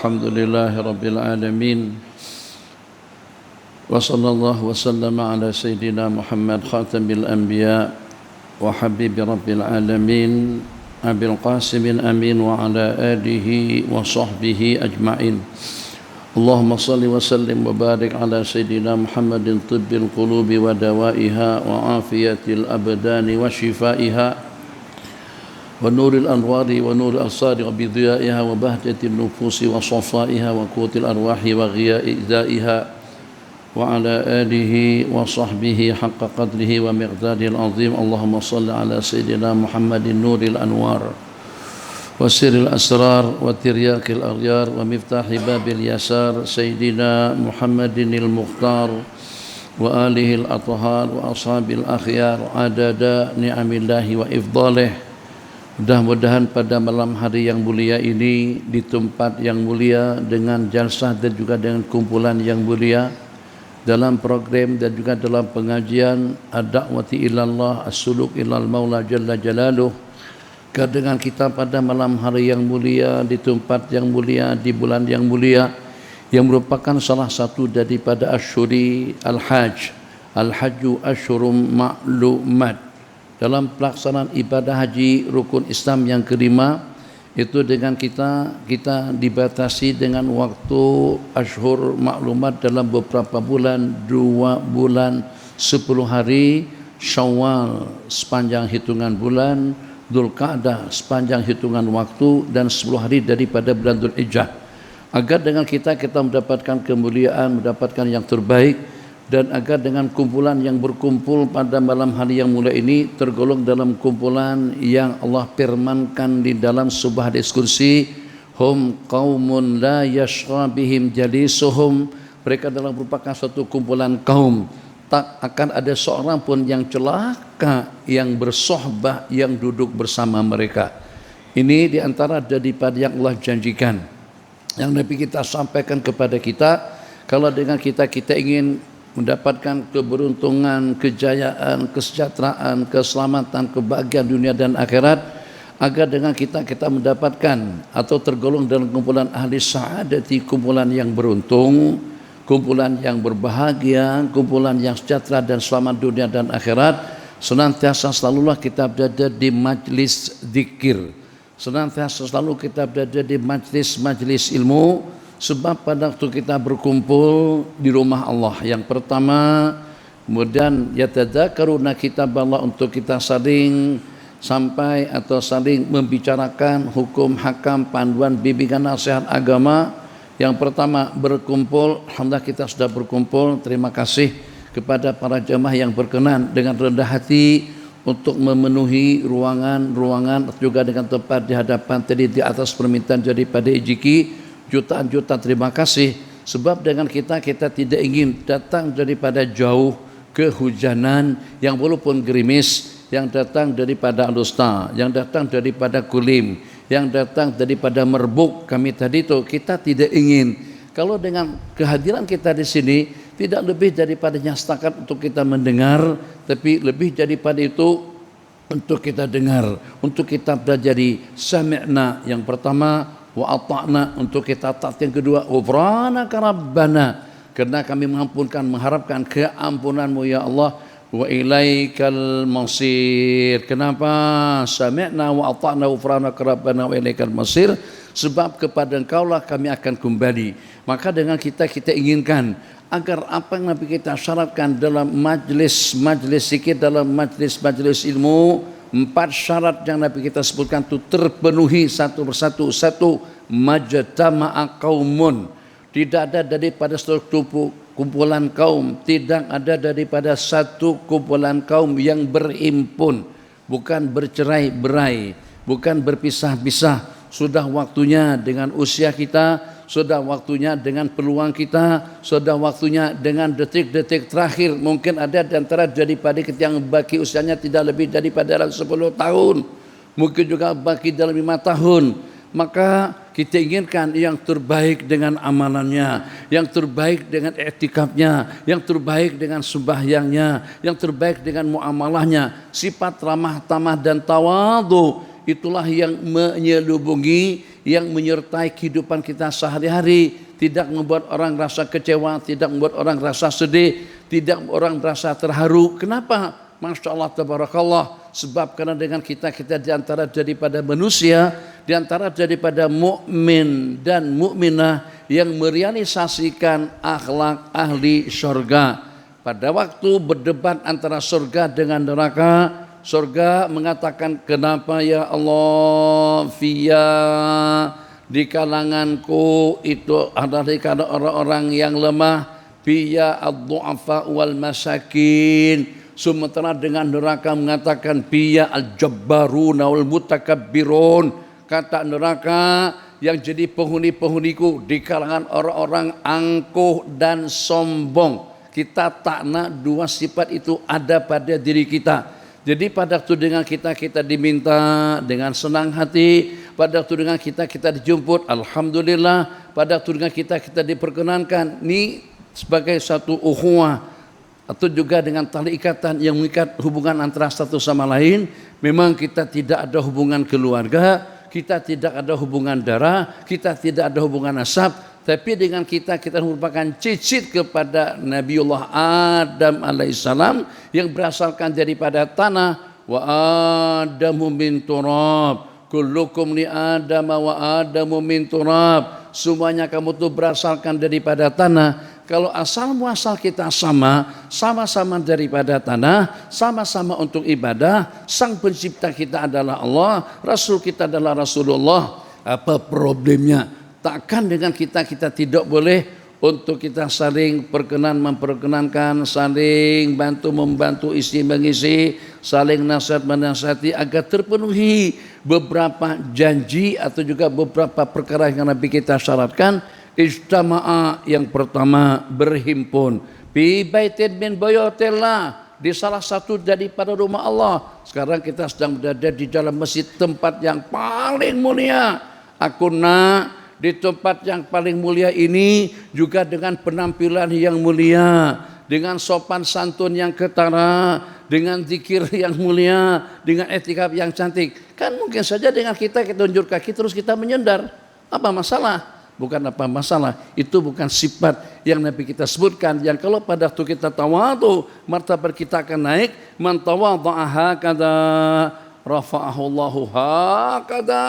Alhamdulillahi Rabbil Alamin. Wa sallallahu wa sallama ala Sayyidina Muhammad khatamil anbiya wa habibi Rabbil Alamin Abil Qasim Amin wa ala alihi wa sahbihi ajma'in. Allahumma salli wa sallim wa barik ala Sayyidina Muhammadin tibbil qulubi wa dawaiha wa afiyatil abdani wa shifaiha ونور الأنوار ونور الأبصار وبضيائها وبهجة النفوس وصفائها وقوت الأرواح وغذائها وعلى آله وصحبه حق قدره ومقداره العظيم. اللهم صل على سيدنا محمد نور الأنوار وسر الأسرار وترياق الأغيار ومفتاح باب اليسار سيدنا محمد المختار وآله الأطهار وأصحاب الأخيار عدد نعم الله وإفضاله. Mudah-mudahan pada malam hari yang mulia ini di tempat yang mulia dengan jalsah dan juga dengan kumpulan yang mulia dalam program dan juga dalam pengajian ad-da'wati ilallah as-suluk ilal maula jalla jalaluh, dengan kita pada malam hari yang mulia di tempat yang mulia di bulan yang mulia yang merupakan salah satu daripada asyuri al-hajju asyurum ma'lumat. Dalam pelaksanaan ibadah haji rukun Islam yang kelima itu dengan kita dibatasi dengan waktu ashur maklumat dalam beberapa bulan, 2 bulan 10 hari, Syawal sepanjang hitungan bulan, Dzulqa'dah sepanjang hitungan waktu, dan 10 hari daripada bulan Dzulhijjah, agar dengan kita mendapatkan kemuliaan, mendapatkan yang terbaik, dan agar dengan kumpulan yang berkumpul pada malam hari yang mulia ini tergolong dalam kumpulan yang Allah firmankan di dalam sebuah diskusi, hum qaumun la yashqa bihim jalisuhum, mereka adalah merupakan suatu kumpulan kaum tak akan ada seorang pun yang celaka yang bersohbah yang duduk bersama mereka. Ini diantara daripada yang Allah janjikan, yang Nabi kita sampaikan kepada kita, kalau dengan kita ingin mendapatkan keberuntungan, kejayaan, kesejahteraan, keselamatan, kebahagiaan dunia dan akhirat, agar dengan kita mendapatkan atau tergolong dalam kumpulan ahli sa'adati, kumpulan yang beruntung, kumpulan yang berbahagia, kumpulan yang sejahtera dan selamat dunia dan akhirat, senantiasa selalulah kita berada di majlis zikir, senantiasa selalu kita berada di majlis ilmu. Sebab pada waktu kita berkumpul di rumah Allah yang pertama, kemudian yatadzakaruna kitab Allah, untuk kita saling sampai atau saling membicarakan hukum, hakam, panduan, bimbingan, nasihat agama. Yang pertama berkumpul, alhamdulillah kita sudah berkumpul. Terima kasih kepada para jamaah yang berkenan dengan rendah hati untuk memenuhi ruangan juga dengan tempat di hadapan tadi di atas permintaan daripada Ijiki. Jutaan terima kasih, sebab dengan kita tidak ingin datang daripada jauh kehujanan yang walaupun gerimis, yang datang daripada Alusta, yang datang daripada Kulim, yang datang daripada Merbuk. Kami tadi itu kita tidak ingin kalau dengan kehadiran kita di sini tidak lebih daripadanya setakat untuk kita mendengar, tapi lebih daripada itu untuk kita dengar, untuk kita belajar sami'na yang pertama, wa ata'na untuk kita taat yang kedua, ghufranaka rabbana karena kami mengharapkan keampunanmu ya Allah, wa ilaikal masir. Kenapa sami'na wa ata'na ghufranaka rabbana wa ilaikal masir? Sebab kepada Engkaulah kami akan kembali. Maka dengan kita inginkan agar apa yang Nabi kita syaratkan dalam majlis zikir, dalam majlis ilmu, 4 syarat yang Nabi kita sebutkan itu terpenuhi satu persatu. Satu, majtama'a qaumun, tidak ada daripada satu kumpulan kaum, tidak ada daripada satu kumpulan kaum yang berhimpun, bukan bercerai-berai, bukan berpisah-pisah. Sudah waktunya dengan usia kita, sudah waktunya dengan peluang kita, sudah waktunya dengan detik-detik terakhir. Mungkin ada di antara daripada kita yang baki usianya tidak lebih daripada dalam 10 tahun, mungkin juga baki dalam 5 tahun. Maka kita inginkan yang terbaik dengan amalannya, yang terbaik dengan i'tikafnya, yang terbaik dengan sembahyangnya, yang terbaik dengan muamalahnya. Sifat ramah tamah dan tawadhu itulah yang menyelubungi, yang menyertai kehidupan kita sehari-hari, tidak membuat orang rasa kecewa, tidak membuat orang rasa sedih, tidak membuat orang rasa terharu. Kenapa? Masya Allah tabarakallah, sebab karena dengan kita diantara daripada manusia, diantara daripada mukmin dan mukminah yang merealisasikan akhlak ahli surga. Pada waktu berdebat antara surga dengan neraka, surga mengatakan, kenapa ya Allah, fiya, di kalanganku itu adalah di kalangan orang-orang yang lemah, fiya ad-du'afa wal masakin. Sementara dengan neraka mengatakan fiya al-jabbaruna wal mutakabbirun. Kata neraka, yang jadi penghuni-penghuniku di kalangan orang-orang angkuh dan sombong. Kita tak nak dua sifat itu ada pada diri kita. Jadi pada waktu dengan kita diminta dengan senang hati, pada waktu dengan kita dijemput, alhamdulillah, pada waktu dengan kita diperkenankan. Ini sebagai satu ukhuwah atau juga dengan tali ikatan yang mengikat hubungan antara satu sama lain. Memang kita tidak ada hubungan keluarga, kita tidak ada hubungan darah, kita tidak ada hubungan nasab, tapi dengan kita merupakan cicit kepada Nabiullah Adam alaihissalam yang berasalkan daripada tanah. Wa Adamu min turab, kullukum li Adam wa Adamu min turab. Semuanya kamu tuh berasalkan daripada tanah. Kalau asal muasal kita sama-sama daripada tanah, sama-sama untuk ibadah, sang pencipta kita adalah Allah, Rasul kita adalah Rasulullah. Apa problemnya? Takkan dengan kita tidak boleh untuk kita saling memperkenankan, saling bantu-membantu, isi mengisi, saling nasihat menasihati agar terpenuhi beberapa janji atau juga beberapa perkara yang Nabi kita syaratkan. Ijtama'a, yang pertama berhimpun, fi baitin min buyutillah, di salah satu daripada rumah Allah. Sekarang kita sedang berada di dalam masjid, tempat yang paling mulia. Aku nak di tempat yang paling mulia ini juga dengan penampilan yang mulia, dengan sopan santun yang ketara, dengan zikir yang mulia, dengan etika yang cantik. Kan mungkin saja dengan kita unjuk kaki terus kita menyendar. Apa masalah? Bukan apa masalah, itu bukan sifat yang Nabi kita sebutkan. Yang kalau pada waktu kita tawadu, martabat kita akan naik. Man tawadha'a hakadha rafa'ahu Allahu hakadha.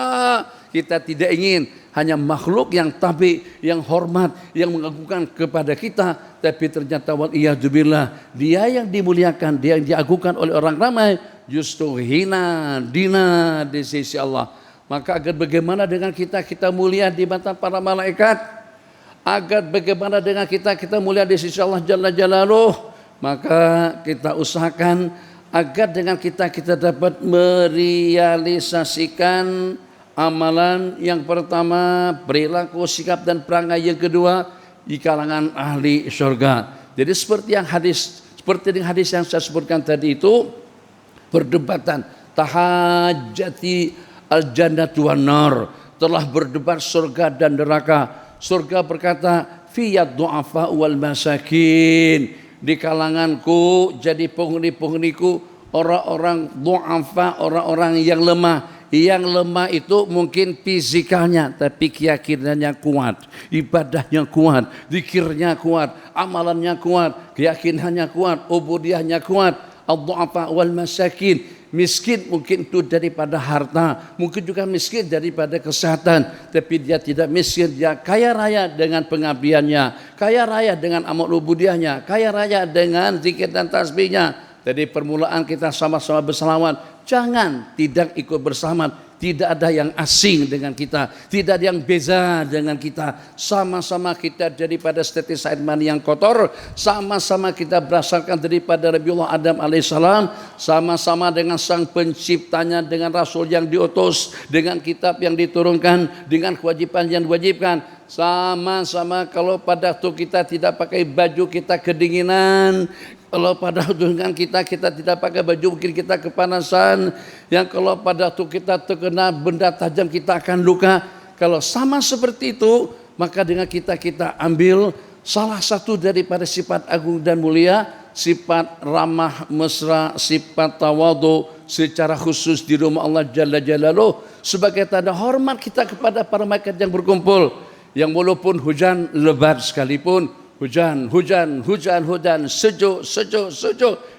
Kita tidak ingin hanya makhluk yang tabi, yang hormat, yang mengagungkan kepada kita, tapi ternyata waliyadzubillah, dia yang dimuliakan, dia yang diagungkan oleh orang ramai, justru hina dina di sisi Allah. Maka agar bagaimana dengan kita mulia di mata para malaikat, agar bagaimana dengan kita mulia di sisi Allah Jalla Jalaluh, maka kita usahakan agar dengan kita dapat merealisasikan amalan yang pertama, perilaku, sikap dan perangai yang kedua di kalangan ahli surga. Jadi seperti hadis yang saya sebutkan tadi itu, perdebatan tahajjati al-jannatu wan nar, telah berdebat surga dan neraka. Surga berkata, fiyad du'afa wal masakin, di kalanganku jadi penghuni-penghuniku orang-orang du'afa, orang-orang yang lemah. Yang lemah itu mungkin fizikalnya, tapi keyakinannya kuat, ibadahnya kuat, zikirnya kuat, amalannya kuat, keyakinannya kuat, ubudiyahnya kuat. Ad-du'afa wal masakin, miskin mungkin itu daripada harta, mungkin juga miskin daripada kesehatan, tapi dia tidak miskin, dia kaya raya dengan pengabdiannya, kaya raya dengan amal ubudiyahnya, kaya raya dengan zikir dan tasbihnya. Jadi permulaan kita sama-sama berselawat, jangan tidak ikut berselawat. Tidak ada yang asing dengan kita, tidak ada yang beza dengan kita. Sama-sama kita daripada tetes air mani yang kotor, sama-sama kita berasalkan daripada Nabiullah Adam alaihissalam, sama-sama dengan sang penciptanya, dengan Rasul yang diutus, dengan kitab yang diturunkan, dengan kewajiban yang diwajibkan. Sama-sama kalau pada waktu kita tidak pakai baju kita kedinginan, kalau pada waktu dengan kita tidak pakai baju mungkin kita kepanasan, yang kalau pada waktu kita terkena benda tajam kita akan luka. Kalau sama seperti itu, maka dengan kita ambil salah satu daripada sifat agung dan mulia, sifat ramah mesra, sifat tawadhu secara khusus di rumah Allah Jalla Jalaluh sebagai tanda hormat kita kepada para malaikat yang berkumpul, yang walaupun hujan lebat sekalipun, hujan, sejuk,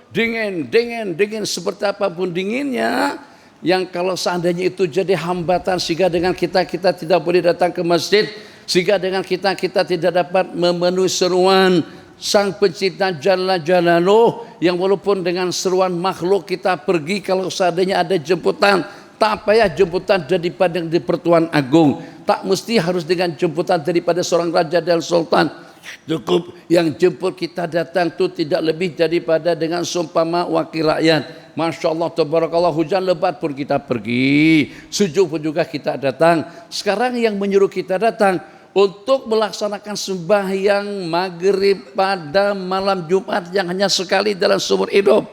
dingin seperti apapun dinginnya, yang kalau seandainya itu jadi hambatan sehingga dengan kita tidak boleh datang ke masjid, sehingga dengan kita tidak dapat memenuhi seruan Sang Pencipta Jalla Jalaluh, yang walaupun dengan seruan makhluk kita pergi, kalau seandainya ada jemputan, tak payah jemputan daripada yang di Pertuan Agung, tak mesti harus dengan jemputan daripada seorang raja dan sultan, cukup yang jemput kita datang itu tidak lebih daripada dengan seumpama wakil rakyat. Masya Allah, tabarakallah, hujan lebat pun kita pergi, sejuk pun juga kita datang. Sekarang yang menyuruh kita datang untuk melaksanakan sembahyang maghrib pada malam Jumat yang hanya sekali dalam seumur hidup.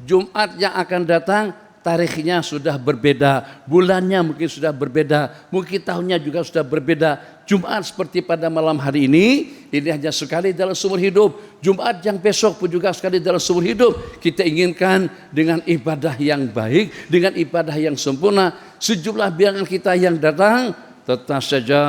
Jumat yang akan datang tarikhnya sudah berbeda, bulannya mungkin sudah berbeda, mungkin tahunnya juga sudah berbeda. Jumat seperti pada malam hari ini hanya sekali dalam seumur hidup. Jumat yang besok pun juga sekali dalam seumur hidup. Kita inginkan dengan ibadah yang baik, dengan ibadah yang sempurna. Sejumlah bilangan kita yang datang, tetap saja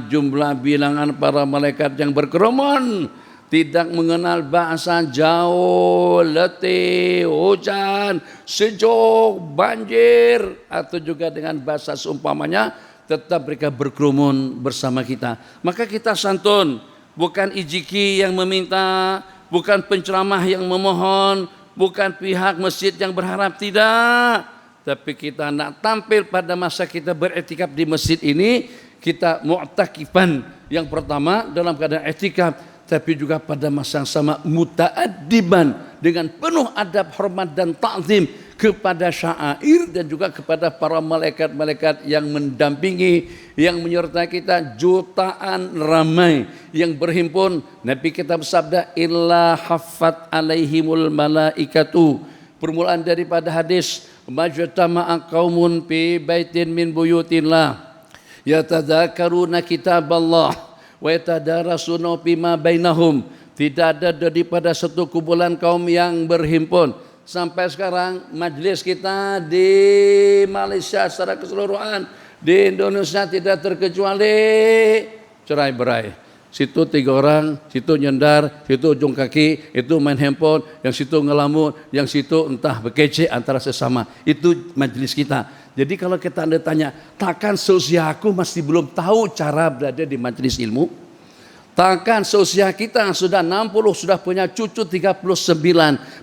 jumlah bilangan para malaikat yang berkerumun tidak mengenal bahasa jauh, letih, hujan, sejuk, banjir, atau juga dengan bahasa seumpamanya, tetap mereka berkerumun bersama kita. Maka kita santun, bukan ijiki yang meminta, bukan penceramah yang memohon, bukan pihak masjid yang berharap, tidak. Tapi kita nak tampil pada masa kita beriktikaf di masjid ini, kita mu'takifan. Yang pertama dalam keadaan iktikaf, tapi juga pada masa yang sama muta'addiban, dengan penuh adab, hormat dan ta'zim kepada syair dan juga kepada para malaikat-malaikat yang mendampingi, yang menyertai kita, jutaan ramai yang berhimpun. Nabi kita bersabda, illa haffat alaihimul malaikatu. Permulaan daripada hadis, majtama'a qaumun fi baitin min buyutillah yatadzakaruna kitaballah wa yatadarasuna bima bainahum. Tidak ada daripada satu kumpulan kaum yang berhimpun. Sampai sekarang majlis kita di Malaysia secara keseluruhan, di Indonesia tidak terkecuali cerai-berai. Situ 3 orang, situ nyendar, situ ujung kaki, itu main handphone, yang situ ngelamun, yang situ entah bekece antara sesama. Itu majlis kita. Jadi kalau kita anda tanya, takkan seusiaku masih belum tahu cara berada di majlis ilmu? Takkan seusia kita sudah 60, sudah punya cucu 39,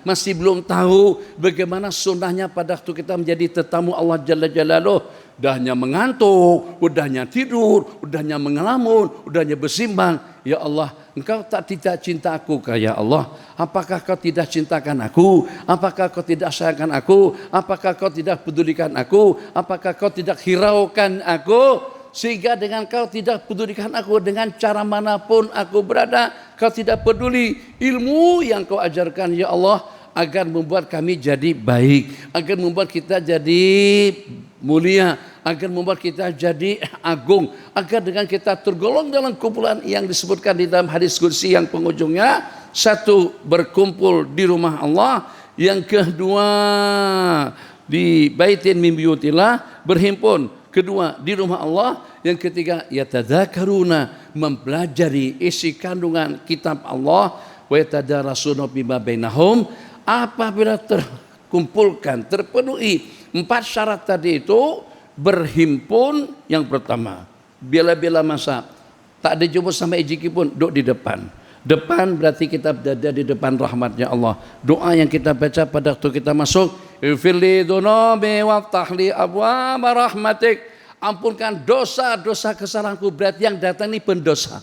masih belum tahu bagaimana sunnahnya pada waktu kita menjadi tetamu Allah Jalla Jalaluh? Udahnya mengantuk, udahnya tidur, udahnya mengelamun, udahnya bersimbang. Ya Allah, engkau tidak cinta aku ya Allah. Apakah kau tidak cintakan aku? Apakah kau tidak sayangkan aku? Apakah kau tidak pedulikan aku? Apakah kau tidak hiraukan aku? Sehingga dengan kau tidak pedulikan aku, dengan cara manapun aku berada, kau tidak peduli. Ilmu yang kau ajarkan ya Allah agar membuat kami jadi baik, agar membuat kita jadi mulia, agar membuat kita jadi agung, agar dengan kita tergolong dalam kumpulan yang disebutkan di dalam hadis qudsi yang penghujungnya, satu, berkumpul di rumah Allah, yang kedua di baitin min buyutillah, berhimpun, kedua di rumah Allah, yang ketiga yatadzakaruna, mempelajari isi kandungan kitab Allah, wa yatadarasuna bima bainahum. Apabila terkumpulkan, terpenuhi 4 syarat tadi itu, berhimpun. Yang pertama, bila-bila masa tak ada jumpa sama ijiki pun, duduk di depan. Depan berarti kita berada di depan rahmatnya Allah. Doa yang kita baca pada waktu kita masuk, ighfirli dzunubi waftahli abwaaba rahmatik. Ampunkan dosa-dosa kesalahanku. Berarti yang datang ini pendosa,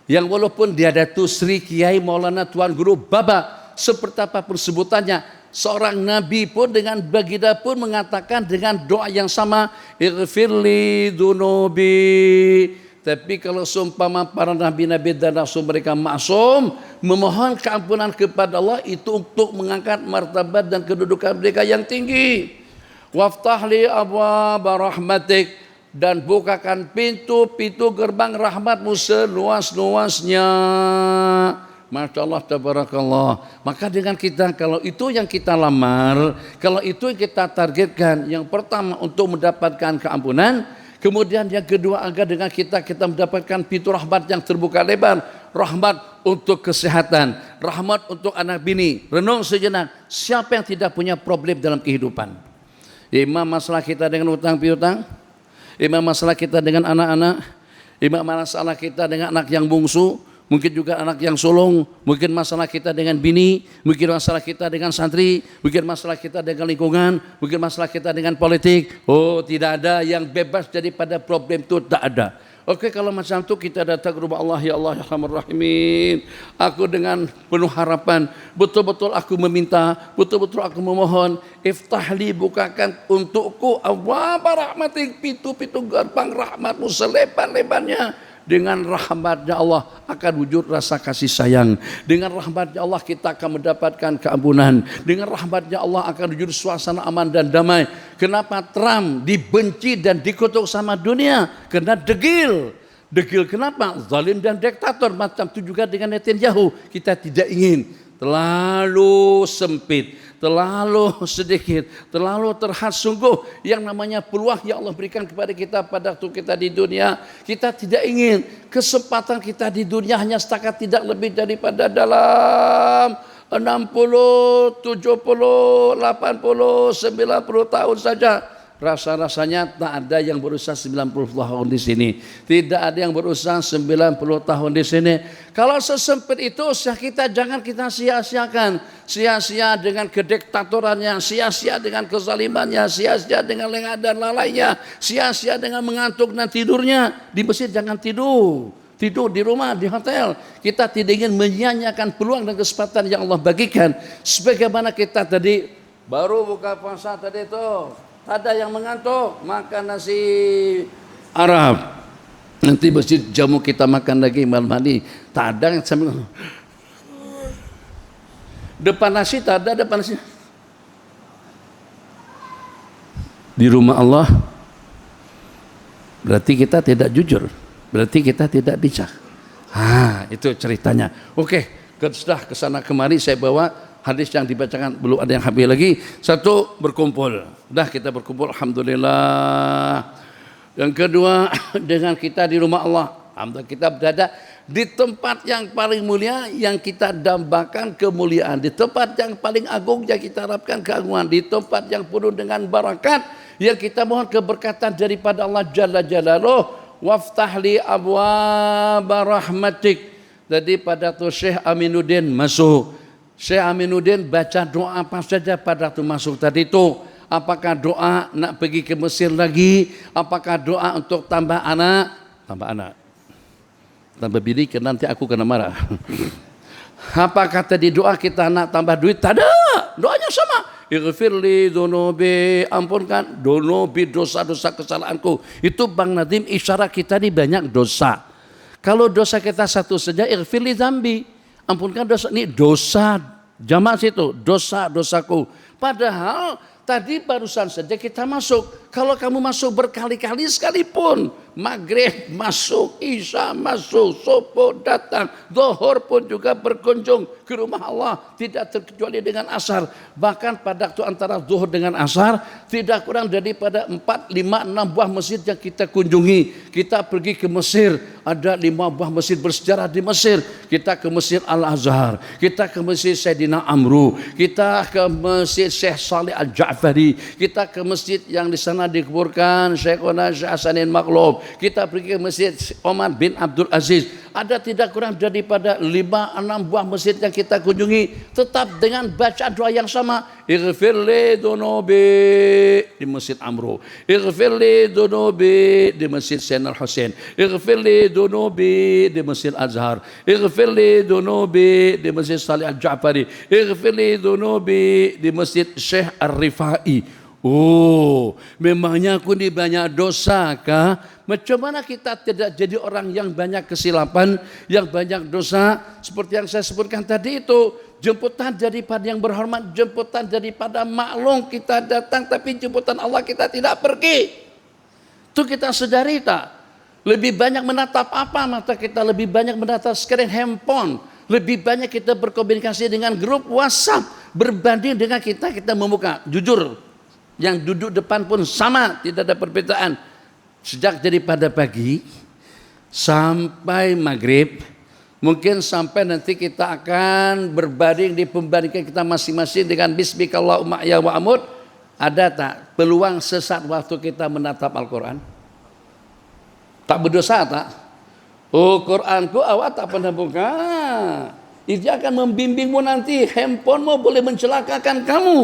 yang walaupun dia Datuk Sri Kiai Maulana Tuan Guru Baba, seperti apapun sebutannya, seorang nabi pun dengan baginda pun mengatakan dengan doa yang sama, ighfirli dzunubi. Tapi kalau seumpama para nabi-nabi dan rasul mereka maksum, memohon keampunan kepada Allah itu untuk mengangkat martabat dan kedudukan mereka yang tinggi. Waftahli abwaaba rahmatik, dan bukakan pintu-pintu gerbang rahmatmu seluas-luasnya. Masya Allah, tabarakallah. Maka dengan kita, kalau itu yang kita lamar, kalau itu yang kita targetkan, yang pertama untuk mendapatkan keampunan, kemudian yang kedua agar dengan kita mendapatkan pintu rahmat yang terbuka lebar, rahmat untuk kesehatan, rahmat untuk anak bini. Renung sejenak, siapa yang tidak punya problem dalam kehidupan? Imam masalah kita dengan utang piutang, imam masalah kita dengan anak-anak, imam masalah kita dengan anak yang bungsu, mungkin juga anak yang sulung, mungkin masalah kita dengan bini, mungkin masalah kita dengan santri, mungkin masalah kita dengan lingkungan, mungkin masalah kita dengan politik. Oh, tidak ada yang bebas daripada problem itu, tak ada. Oke, kalau macam itu kita datang ke rumah Allah, ya Allah ya Arhamar Rahimin. Aku dengan penuh harapan, betul-betul aku meminta, betul-betul aku memohon, iftahli, bukakan untukku abwaaba rahmatik, pintu-pintu gerbang rahmatmu selebar-lebarnya. Dengan rahmatnya Allah akan wujud rasa kasih sayang. Dengan rahmatnya Allah kita akan mendapatkan keampunan. Dengan rahmatnya Allah akan wujud suasana aman dan damai. Kenapa Trump dibenci dan dikutuk sama dunia? Karena degil. Degil kenapa? Zalim dan diktator. Macam itu juga dengan Netanyahu. Kita tidak ingin. Terlalu sempit, terlalu sedikit, terlalu terhad. Sungguh yang namanya peluang yang Allah berikan kepada kita pada waktu kita di dunia, kita tidak ingin kesempatan kita di dunia hanya setakat tidak lebih daripada dalam 60, 70, 80, 90 tahun saja. Rasa-rasanya tak ada yang berusaha 90 tahun di sini. Tidak ada yang berusaha 90 tahun di sini. Kalau sesempit itu kita jangan kita sia-siakan. Sia-sia dengan kediktatorannya, sia-sia dengan kezalimannya, sia-sia dengan lengah dan lalainya, sia-sia dengan mengantuk dan tidurnya. Di masjid jangan tidur. Tidur di rumah, di hotel. Kita tidak ingin menyia-nyiakan peluang dan kesempatan yang Allah bagikan. Sebagaimana kita tadi baru buka puasa tadi itu, ada yang mengantuk makan nasi Arab. Nanti masjid jamu kita makan lagi malam hari. Tak ada yang sambil depan nasi, tak ada depan nasi. Di rumah Allah berarti kita tidak jujur, berarti kita tidak bijak. Itu ceritanya. Oke, sudah kesana kemari saya bawa hadis yang dibacakan, belum ada yang habis lagi. Satu, berkumpul. Dah kita berkumpul, alhamdulillah. Yang kedua, dengan kita di rumah Allah. Alhamdulillah kita berada di tempat yang paling mulia yang kita dambakan kemuliaan. Di tempat yang paling agung yang kita harapkan keagungan. Di tempat yang penuh dengan barakat yang kita mohon keberkatan daripada Allah Jalla Jalaluh. Waftahli abwaaba rahmatik. Jadi pada tu Syekh Aminuddin masuk. Syekh Aminuddin baca doa apa saja pada waktu masuk tadi itu. Apakah doa nak pergi ke Mesir lagi? Apakah doa untuk tambah anak? Tambah anak. Tambah bini, nanti aku kena marah. Apakah tadi doa kita nak tambah duit? Tak ada. Doanya sama. Ighfirli dunubi, ampunkan dunubi, dosa-dosa kesalahanku. Itu Bang Nadim isyarat kita ini banyak dosa. Kalau dosa kita satu saja, ighfirli zambi, ampunkan dosa. Ini dosa jamak situ, dosa-dosaku. Padahal tadi barusan saja kita masuk. Kalau kamu masuk berkali-kali sekalipun, maghrib masuk, isya masuk, subuh datang, zuhur pun juga berkunjung ke rumah Allah, tidak terkecuali dengan asar. Bahkan pada waktu antara zuhur dengan asar tidak kurang daripada 4, 5, 6 buah masjid yang kita kunjungi. Kita pergi ke Mesir, ada 5 buah masjid bersejarah di Mesir. Kita ke Masjid Al-Azhar, kita ke Masjid Sayyidina Amru, kita ke Masjid Syekh Saleh Al-Ja'fari, kita ke masjid yang di sana dikuburkan Syekhona Syekh Hasanin Maqlub, kita pergi ke Masjid Omar bin Abdul Aziz. Ada tidak kurang daripada 5, 6 buah masjid yang kita kunjungi, tetap dengan baca doa yang sama. Ighfirli dunubi di Masjid Amru, ighfirli dunubi di Masjid Sayyidina Husain, ighfirli dunubi di Masjid Azhar, ighfirli dunubi di Masjid Salih Al-Ja'fari, ighfirli dunubi di Masjid Syekh Ar-Rifai. Oh, memangnya aku ini banyak dosa kah? Macam mana kita tidak jadi orang yang banyak kesilapan, yang banyak dosa? Seperti yang saya sebutkan tadi itu, jemputan daripada yang berhormat, jemputan daripada maklum kita datang, tapi jemputan Allah kita tidak pergi. Itu kita sadari tak? Lebih banyak menatap apa? Mata kita lebih banyak menatap skrin handphone. Lebih banyak kita berkomunikasi dengan grup WhatsApp berbanding dengan kita membuka. Jujur, yang duduk depan pun sama, tidak ada perbedaan. Sejak daripada pagi sampai maghrib, mungkin sampai nanti kita akan berbanding di pembandingan kita masing-masing dengan Bismikallahumma ya wa amud. Ada tak peluang sesaat waktu kita menatap Al-Quran? Tak berdosa tak? Oh, Quranku awak tak pernah buka. Itu akan membimbingmu nanti. Handphonemu boleh mencelakakan kamu.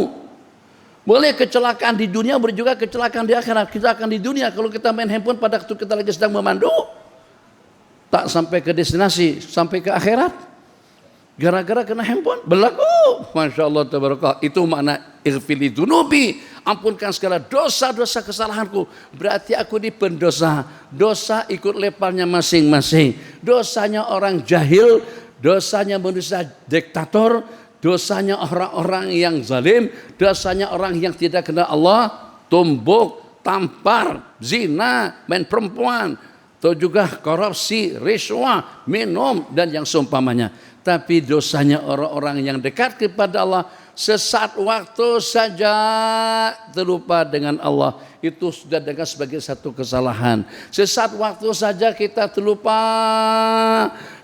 Boleh kecelakaan di dunia, boleh juga kecelakaan di akhirat. Kecelakaan di dunia kalau kita main handphone pada waktu kita lagi sedang memandu, tak sampai ke destinasi, sampai ke akhirat. Gara-gara kena handphone berlaku. Masya Allah tabarakallah. Itu makna ighfirli dzunubi, ampunkan segala dosa-dosa kesalahanku. Berarti aku ini pendosa. Dosa ikut levelnya masing-masing. Dosanya orang jahil, dosanya manusia diktator, dosanya orang-orang yang zalim, dosanya orang yang tidak kenal Allah, tumbuk, tampar, zina, main perempuan, atau juga korupsi, riswah, minum dan yang seumpamanya. Tapi dosanya orang-orang yang dekat kepada Allah, sesaat waktu saja terlupa dengan Allah, itu sudah dengan sebagai satu kesalahan. Sesaat waktu saja kita terlupa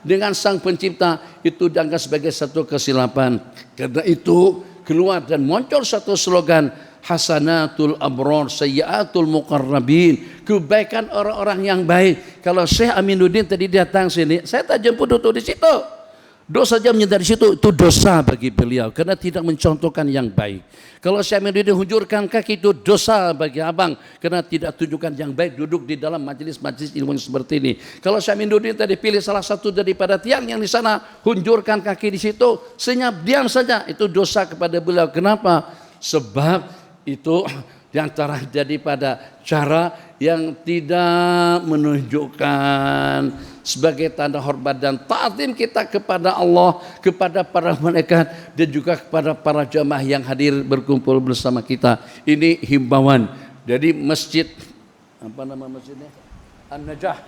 dengan Sang Pencipta, itu dianggap sebagai satu kesilapan. Karena itu keluar dan muncul satu slogan, hasanatul abrar sayyiatul muqarrabin, kebaikan orang-orang yang baik. Kalau Syekh Aminuddin tadi datang sini, saya tak jemput duduk di situ. Dosa saja menyentuh di situ, itu dosa bagi beliau karena tidak mencontohkan yang baik. Kalau Syekh Aminuddin hunjurkan kaki, itu dosa bagi abang karena tidak tunjukkan yang baik duduk di dalam majelis-majelis ilmu seperti ini. Kalau Syekh Aminuddin tadi pilih salah satu daripada tiang yang di sana, hunjurkan kaki di situ, senyap diam saja, itu dosa kepada beliau. Kenapa? Sebab itu diantara daripada cara yang tidak menunjukkan sebagai tanda hormat dan ta'zim kita kepada Allah, kepada para malaikat dan juga kepada para jamaah yang hadir berkumpul bersama kita. Ini himbauan dari masjid, apa nama masjidnya? An-Najah.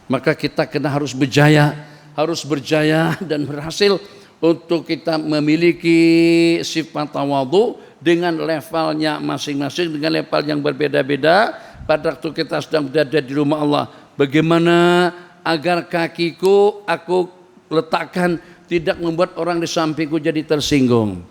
Maka kita harus berjaya dan berhasil untuk kita memiliki sifat tawadhu dengan levelnya masing-masing, dengan level yang berbeda-beda pada waktu kita sedang berada di rumah Allah. Bagaimana agar kakiku aku letakkan tidak membuat orang di sampingku jadi tersinggung?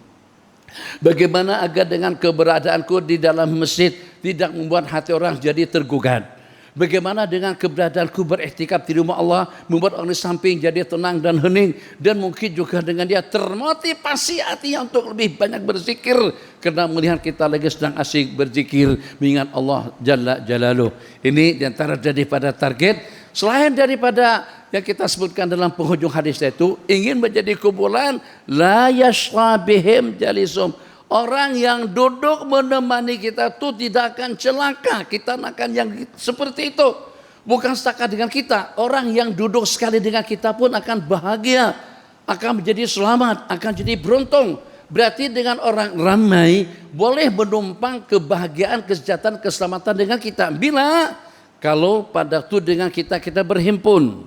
Bagaimana agar dengan keberadaanku di dalam masjid tidak membuat hati orang jadi tergugat? Bagaimana dengan keberadaanku beriktikaf di rumah Allah membuat orang di samping jadi tenang dan hening, dan mungkin juga dengan dia termotivasi hatinya untuk lebih banyak berzikir karena melihat kita lagi sedang asyik berzikir mengingat Allah Jalla Jalaluh. Ini diantara daripada target selain daripada yang kita sebutkan dalam penghujung hadis itu, ingin menjadi kumpulan la yashqa bihim jalisum. Orang yang duduk menemani kita itu tidak akan celaka. Kita akan yang seperti itu. Bukan setakat dengan kita. Orang yang duduk sekali dengan kita pun akan bahagia, akan menjadi selamat, akan jadi beruntung. Berarti dengan orang ramai boleh menumpang kebahagiaan, kesejahteraan, keselamatan dengan kita. Bila kalau pada itu dengan kita berhimpun.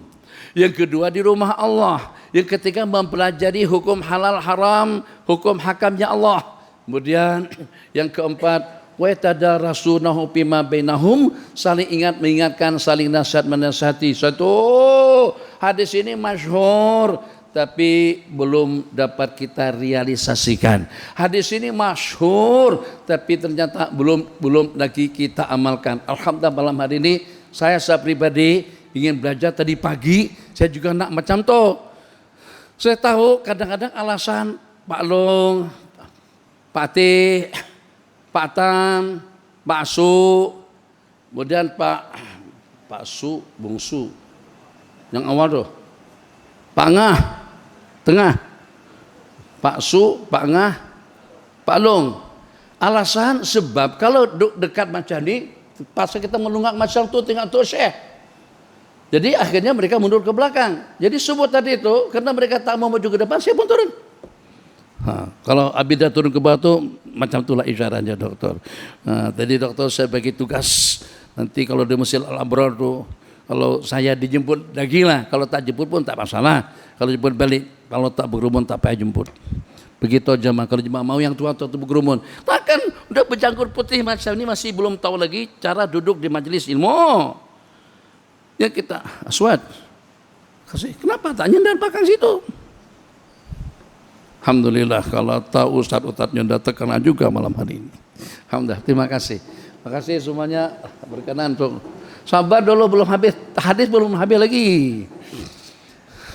Yang kedua di rumah Allah. Yang ketiga mempelajari hukum halal haram, hukum hakamnya Allah. Kemudian yang keempat, wa tadarasunahu bima bainahum, saling mengingatkan, saling nasihat menasihati. Satu hadis ini masyhur tapi belum dapat kita realisasikan. Hadis ini masyhur tapi ternyata belum lagi kita amalkan. Alhamdulillah malam hari ini saya pribadi ingin belajar. Tadi pagi saya juga nak macam tu. Saya tahu kadang-kadang alasan Pak Long, Pak T, Pak Tan, Pak Su, kemudian Pak Su, Bung Su, yang awal tuh, Pak Ngah, tengah, Pak Su, Pak Ngah, Pak Long. Alasan sebab kalau dekat macam ni, pas kita melunggak macam tu tengok tu Syekh. Jadi akhirnya mereka mundur ke belakang. Jadi subuh tadi itu karena mereka tak mau maju ke depan, saya pun turun. Kalau Abidah turun ke bawah macam itulah isyaratnya dokter. Tadi dokter saya bagi tugas nanti kalau di Masjid Al-Abrar tu Kalau saya dijemput dah gila, kalau tak jemput pun tak masalah. Kalau jemput balik, kalau tak berkerumun tak payah jemput. Begitu jemaah, kalau jemaah mau yang tua-tua berkerumun. Takkan udah berjanggut putih macam ini masih belum tahu lagi cara duduk di majelis ilmu. Ya kita aswad. Kasih, kenapa tak nyender belakang situ? Alhamdulillah kalau tahu ustaz-ustaznya datang juga malam hari ini. Alhamdulillah, terima kasih. Terima kasih semuanya berkenan untuk sabar dulu, belum habis hadis, belum habis lagi.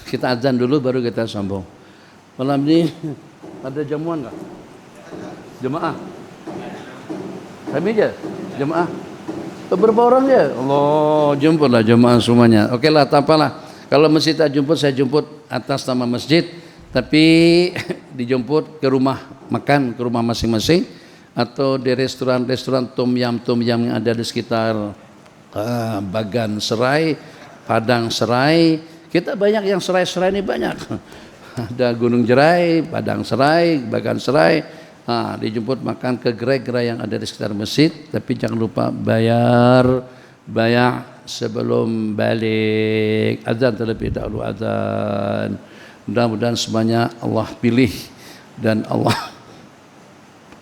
Kita azan dulu baru kita sambung. Malam ini ada jamuan enggak? Jemaah. Kami aja jemaah. Berapa orang ya? Allah, jemputlah jemaah semuanya. Oke lah, tak apalah. Kalau masjid tak jemput, saya jemput atas nama masjid, tapi dijemput ke rumah makan, ke rumah masing-masing, atau di restoran-restoran tom yam yang ada di sekitar Bagan Serai, Padang Serai. Kita banyak yang serai-serai ini banyak. Ada Gunung Jerai, Padang Serai, Bagan Serai. Dijemput makan ke gerai-gerai yang ada di sekitar masjid, tapi jangan lupa bayar sebelum balik. Azan terlebih dahulu azan. Mudah-mudahan semuanya Allah pilih dan Allah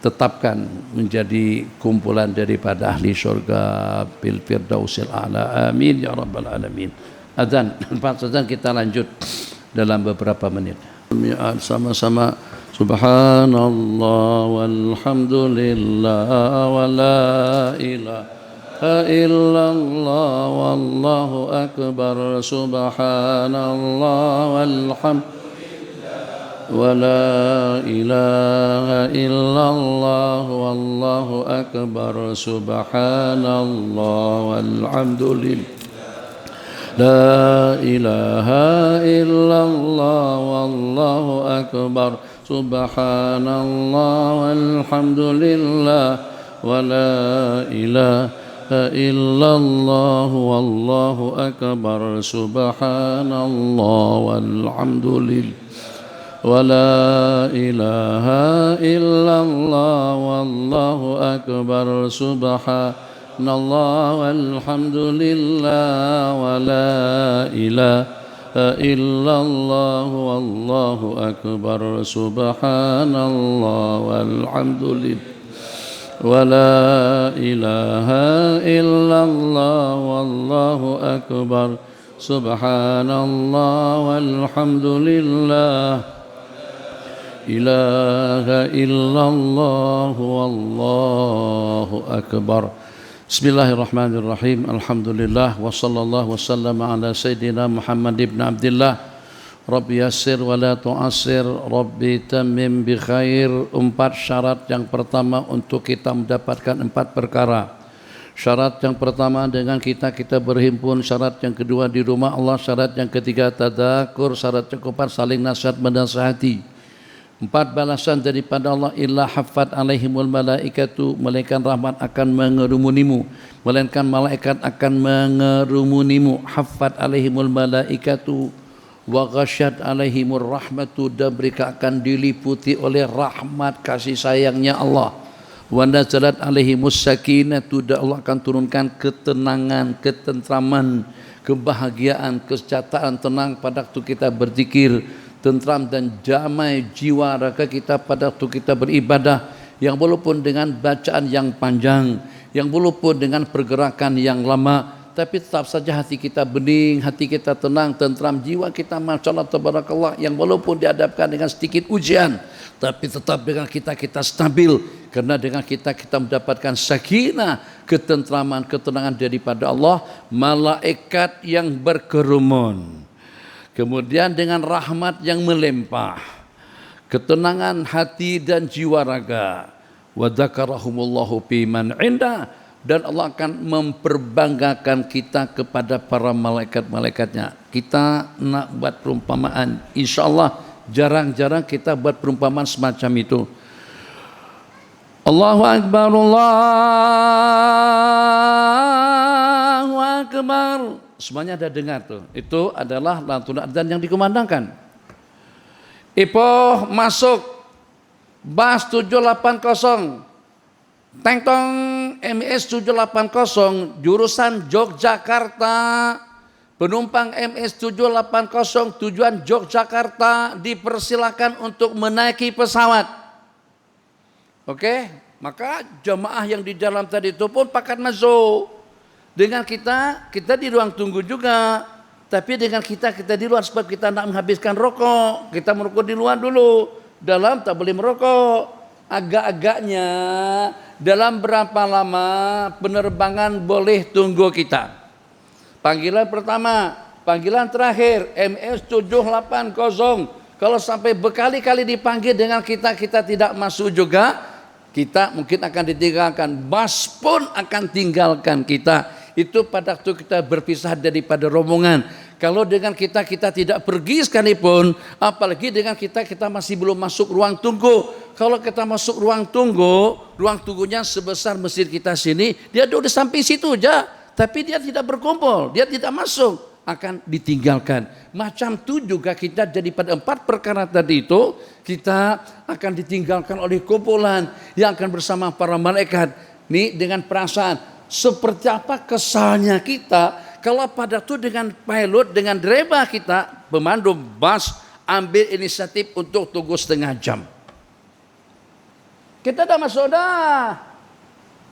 tetapkan menjadi kumpulan daripada ahli syurga bil firdausil a'la. Amin ya rabbal alamin. Azan, lepas azan kita lanjut dalam beberapa menit. Sama-sama subhanallah walhamdulillah wa la ilaha illallah wallahu akbar subhanallah walhamdulillah ولا إله إلا الله والله أكبر سبحان الله والحمد لله لا إله إلا الله والله أكبر سبحان الله والحمد لله ولا إله إلا الله والله أكبر سبحان الله والحمد لله ولا إله إلا الله والله أكبر سبحان الله والحمد لله ولا إله إلا الله والله أكبر سبحان الله والحمد لله ولا إله إلا الله والله أكبر سبحان الله والحمد لله ilaha illallah wallahu akbar. Bismillahirrahmanirrahim. Alhamdulillah wa sallallahu wasallama ala sayyidina Muhammad ibn Abdullah. Rabbi yassir wa la tu'assir, Rabbi tamim bi khair. 4 syarat yang pertama untuk kita mendapatkan 4 perkara. Syarat yang pertama dengan kita berhimpun, syarat yang kedua di rumah Allah, syarat yang ketiga tadzakur, syarat yang keempat saling nasihat menasihati. 4 balasan daripada Allah. Illa haffat alaihimul malaikatu, malaikat rahmat akan mengerumunimu, melainkan malaikat akan mengerumunimu. Haffat alaihimul malaikatu wa ghasyat alaihimur rahmatu, dan mereka akan diliputi oleh rahmat kasih sayangnya Allah. Wa nazalat alaihimus sakinatu, dan Allah akan turunkan ketenangan, ketentraman, kebahagiaan, kesejahteraan, tenang pada waktu kita berzikir, tentram dan damai jiwa raga kita pada waktu kita beribadah, yang walaupun dengan bacaan yang panjang, yang walaupun dengan pergerakan yang lama, tapi tetap saja hati kita bening, hati kita tenang, tentram, jiwa kita masyaallah tabarakallah, yang walaupun dihadapkan dengan sedikit ujian, tapi tetap dengan kita stabil, karena dengan kita mendapatkan sakinah, ketentraman, ketenangan daripada Allah, malaikat yang berkerumun. Kemudian dengan rahmat yang melimpah, ketenangan hati dan jiwa raga. Wa dzakarahumullahu fi man inda, dan Allah akan memperbanggakan kita kepada para malaikat-malaikatnya. Kita nak buat perumpamaan, insyaallah jarang-jarang kita buat perumpamaan semacam itu. Allahu akbar, Allahu akbar. Semuanya ada dengar tuh. Itu adalah lantunan adzan yang dikumandangkan. Ipoh masuk bus 780 Tengtong MIS 780 jurusan Yogyakarta Penumpang MS780 tujuan Yogyakarta dipersilakan untuk menaiki pesawat. Oke, maka jemaah yang di dalam tadi itu pun pakat masuk. Dengan kita di ruang tunggu juga. Tapi dengan kita di luar sebab kita tidak menghabiskan rokok. Kita merokok di luar dulu. Dalam tak boleh merokok. Agak-agaknya dalam berapa lama penerbangan boleh tunggu kita. Panggilan pertama, panggilan terakhir MS780. Kalau sampai berkali-kali dipanggil dengan kita tidak masuk juga, kita mungkin akan ditinggalkan. Bus pun akan tinggalkan kita. Itu pada waktu kita berpisah daripada rombongan. Kalau dengan kita tidak pergi sekalipun, apalagi dengan kita masih belum masuk ruang tunggu. Kalau kita masuk ruang tunggunya sebesar masjid kita sini, dia udah sampai situ aja, tapi dia tidak berkumpul, dia tidak masuk, akan ditinggalkan. Macam itu juga kita jadi pada 4 perkara tadi itu, kita akan ditinggalkan oleh kumpulan yang akan bersama para malaikat. Nih dengan perasaan, seperti apa kesalnya kita kalau pada itu dengan pilot, dengan driver kita, pemandu bus ambil inisiatif untuk tunggu setengah jam. Kita dah masuk dah.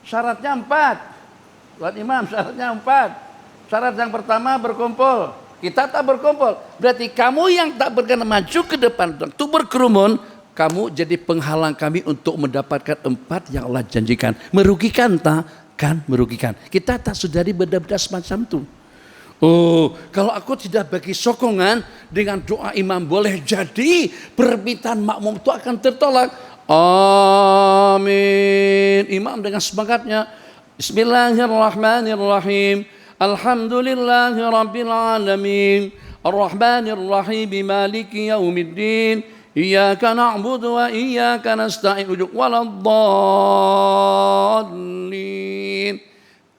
Syaratnya 4. Tuan Imam syaratnya 4. Syarat yang pertama berkumpul. Kita tak berkumpul. Berarti kamu yang tak berkenan maju ke depan untuk berkerumun, kamu jadi penghalang kami untuk mendapatkan 4 yang Allah janjikan. Merugikan tak? Kan merugikan. Kita tak sudari benda-benda semacam itu. Oh, kalau aku tidak bagi sokongan dengan doa imam boleh jadi permintaan makmum itu akan tertolak. Amin. Imam dengan semangatnya. Bismillahirrahmanirrahim. Alhamdulillahirabbil alamin. Arrahmanirrahim. Maliki yaumiddin. Iyyaka na'budu wa iyyaka nasta'in. Waladdallin.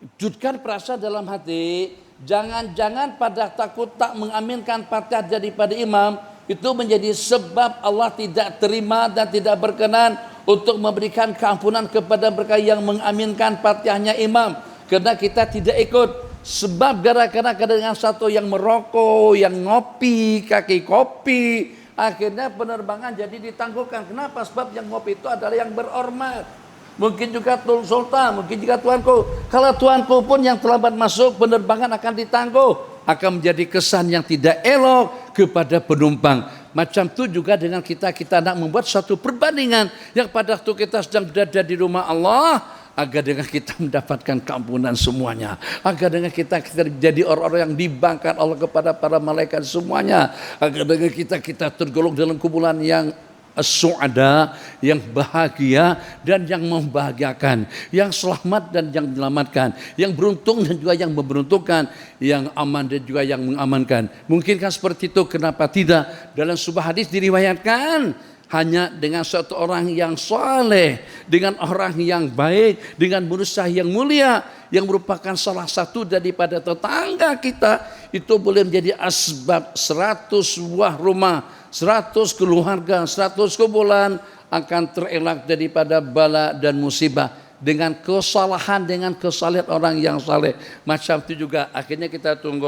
Wujudkan perasaan dalam hati. Jangan-jangan pada takut tak mengaminkan Fatihah daripada imam, itu menjadi sebab Allah tidak terima dan tidak berkenan untuk memberikan keampunan kepada mereka yang mengaminkan Fatihahnya imam. Karena kita tidak ikut. Sebab gara-gara dengan satu yang merokok, yang ngopi, kaki kopi, akhirnya penerbangan jadi ditangguhkan. Kenapa? Sebab yang ngopi itu adalah yang berhormat. Mungkin juga Sultan, mungkin juga tuanku. Kalau tuanku pun yang terlambat masuk, penerbangan akan ditangguh. Akan menjadi kesan yang tidak elok kepada penumpang. Macam itu juga dengan kita nak membuat satu perbandingan yang pada waktu kita sedang berada di rumah Allah, agar dengan kita mendapatkan keampunan semuanya, agar dengan kita jadi orang-orang yang dibangkan Allah kepada para malaikat semuanya, agar dengan kita tergolong dalam kumpulan yang as-su'ada, yang bahagia dan yang membahagiakan, yang selamat dan yang menyelamatkan, yang beruntung dan juga yang memberuntungkan, yang aman dan juga yang mengamankan. Mungkinkah seperti itu? Kenapa tidak? Dalam sebuah hadis diriwayatkan, hanya dengan satu orang yang saleh, dengan orang yang baik, dengan manusia yang mulia, yang merupakan salah satu daripada tetangga kita, itu boleh menjadi asbab 100 buah rumah, 100 keluarga, 100 kumpulan akan terelak daripada bala dan musibah dengan kesalahan, dengan kesalehan orang yang saleh. Macam itu juga akhirnya kita tunggu,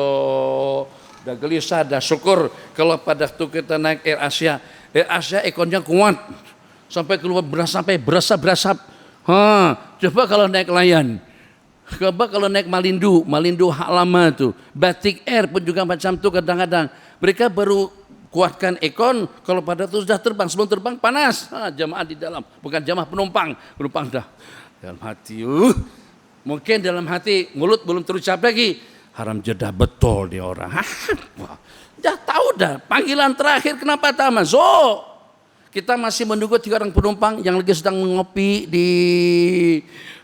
dah gelisah, dah syukur kalau pada waktu kita naik Air Asia ekornya kuat sampai keluar sampai berasap. Coba kalau naik Lion, coba kalau naik Malindo hak lama tuh, Batik Air pun juga macam tuh kadang-kadang mereka baru kuatkan ekon, kalau pada itu sudah terbang, sebelum terbang panas, jamaah di dalam, bukan jamaah penumpang dah dalam hati, mungkin dalam hati, mulut belum terucap lagi, haram jedah betul dia orang, dah tahu dah, panggilan terakhir kenapa tak masuk? Kita masih menunggu 3 orang penumpang yang lagi sedang mengopi di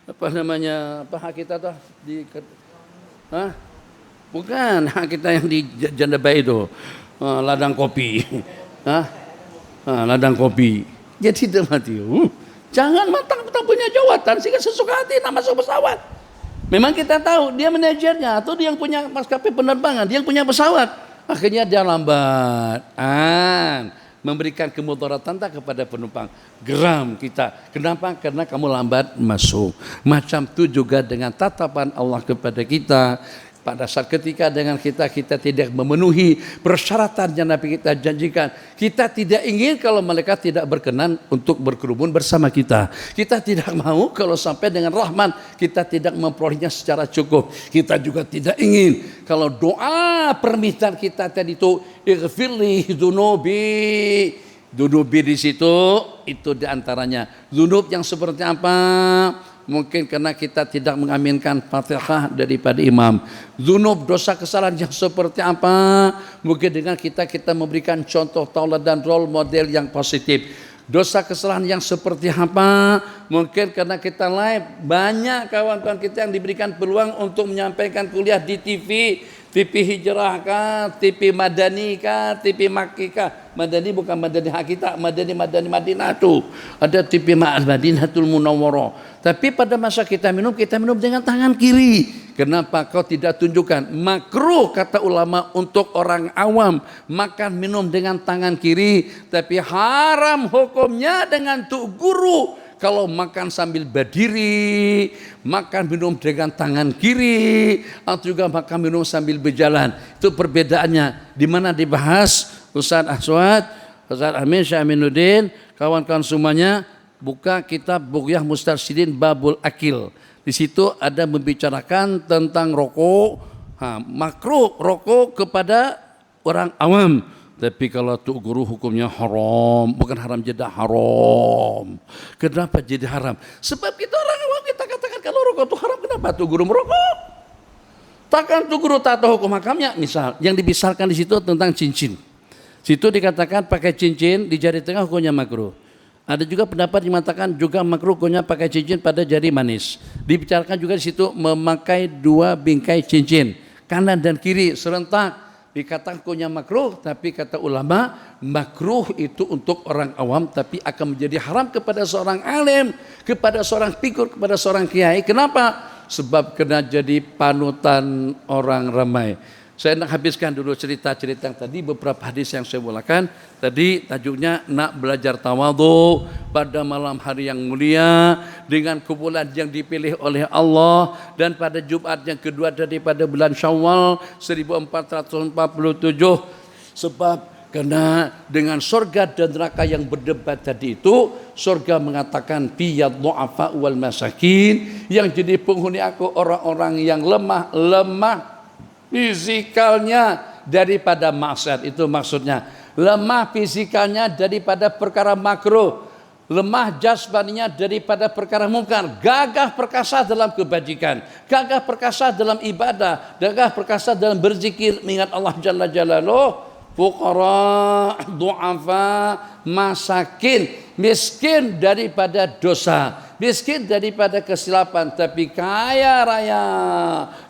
apa kita tuh di bukan kita yang di Janda Bayi itu. Ladang kopi, ladang kopi. Jadi mati. Jangan mentang-mentang punya jawatan sehingga sesuka hati nak masuk pesawat. Memang kita tahu dia manajernya atau dia yang punya maskapai penerbangan, dia yang punya pesawat. Akhirnya dia lambat. Memberikan kemudaratan kepada penumpang. Geram kita. Kenapa? Karena kamu lambat masuk. Macam itu juga dengan tatapan Allah kepada kita. pada saat ketika dengan kita tidak memenuhi persyaratan yang Nabi kita janjikan, kita tidak ingin kalau malaikat tidak berkenan untuk berkerumun bersama kita. Kita tidak mau kalau sampai dengan rahman kita tidak memperolehnya secara cukup. Kita juga tidak ingin kalau doa permintaan kita tadi itu ighfirli dunubi di situ, itu diantaranya dzunub yang seperti apa? Mungkin karena kita tidak mengaminkan Fatihah daripada imam. Dzunub, dosa kesalahan yang seperti apa? Mungkin dengan kita memberikan contoh tauladan role model yang positif. Dosa kesalahan yang seperti apa? Mungkin karena kita live, banyak kawan-kawan kita yang diberikan peluang untuk menyampaikan kuliah di TV Hijrah kah, TV Madani kah, TV Makki kah. Madani bukan Madani Hakita, Madani Madinah itu. Ada TV Madinatul Munawwarah. Tapi pada masa kita minum dengan tangan kiri. Kenapa kau tidak tunjukkan? Makruh kata ulama untuk orang awam makan minum dengan tangan kiri. Tapi haram hukumnya dengan tuk guru. Kalau makan sambil berdiri, makan minum dengan tangan kiri, atau juga makan minum sambil berjalan. Itu perbedaannya. Di mana dibahas Ustaz Aswad, Ustaz Amin, Syekh Aminuddin, kawan-kawan semuanya, buka kitab Bughyah Mustarsyidin Babul Akil. Di situ ada membicarakan tentang rokok, makruh rokok kepada orang awam. Tapi kalau tuk guru hukumnya haram, bukan haram jeda haram. Kenapa jadi haram? Sebab kita orang awam kita katakan kalau rokok itu haram, kenapa tuk guru merokok? Takkan tuk guru tak tahu hukum hakamnya. Misal yang dibisarkan di situ tentang cincin. Situ dikatakan pakai cincin di jari tengah hukumnya makruh. Ada juga pendapat yang mengatakan juga makruh hukumnya pakai cincin pada jari manis. Dibicarakan juga di situ memakai 2 bingkai cincin, kanan dan kiri serentak. Dikatakan hukumnya makruh, tapi kata ulama makruh itu untuk orang awam, tapi akan menjadi haram kepada seorang alim, kepada seorang figur, kepada seorang kiai. Kenapa? Sebab kena jadi panutan orang ramai. Saya nak habiskan dulu cerita-cerita yang tadi, beberapa hadis yang saya mulakan. Tadi tajuknya nak belajar tawadhu pada malam hari yang mulia dengan kumpulan yang dipilih oleh Allah, dan pada Jumat yang kedua daripada bulan Syawal 1447. Sebab karena dengan surga dan neraka yang berdebat tadi itu, surga mengatakan fiyad du'afa wal masakin, yang jadi penghuni aku orang-orang yang lemah fisikalnya daripada maksiat. Itu maksudnya lemah fisikalnya daripada perkara makruh, lemah jasmaninya daripada perkara mungkar, gagah perkasa dalam kebajikan, gagah perkasa dalam ibadah, gagah perkasa dalam berzikir mengingat Allah Jalla Jalaluh. Fuqara, du'afa, masakin, miskin daripada dosa, miskin daripada kesilapan, tapi kaya raya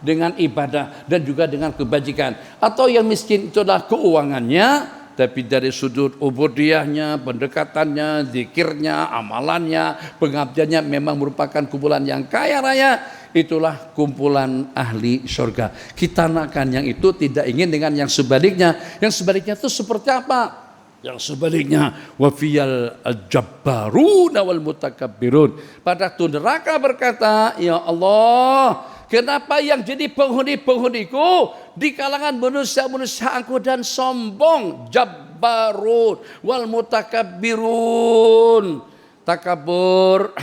dengan ibadah dan juga dengan kebajikan. Atau yang miskin itu adalah keuangannya, tapi dari sudut ubudiyahnya, pendekatannya, zikirnya, amalannya, pengabdiannya memang merupakan kumpulan yang kaya raya. Itulah kumpulan ahli surga. Kita nakkan yang itu, tidak ingin dengan yang sebaliknya. Yang sebaliknya itu seperti apa? Yang sebaliknya, wafiyal jabbarun wal mutakabbirun. Pada tu neraka berkata, ya Allah, kenapa yang jadi penghuni-penghuniku di kalangan manusia-manusia angkuh dan sombong? Jabbarun wal mutakabbirun. Takabur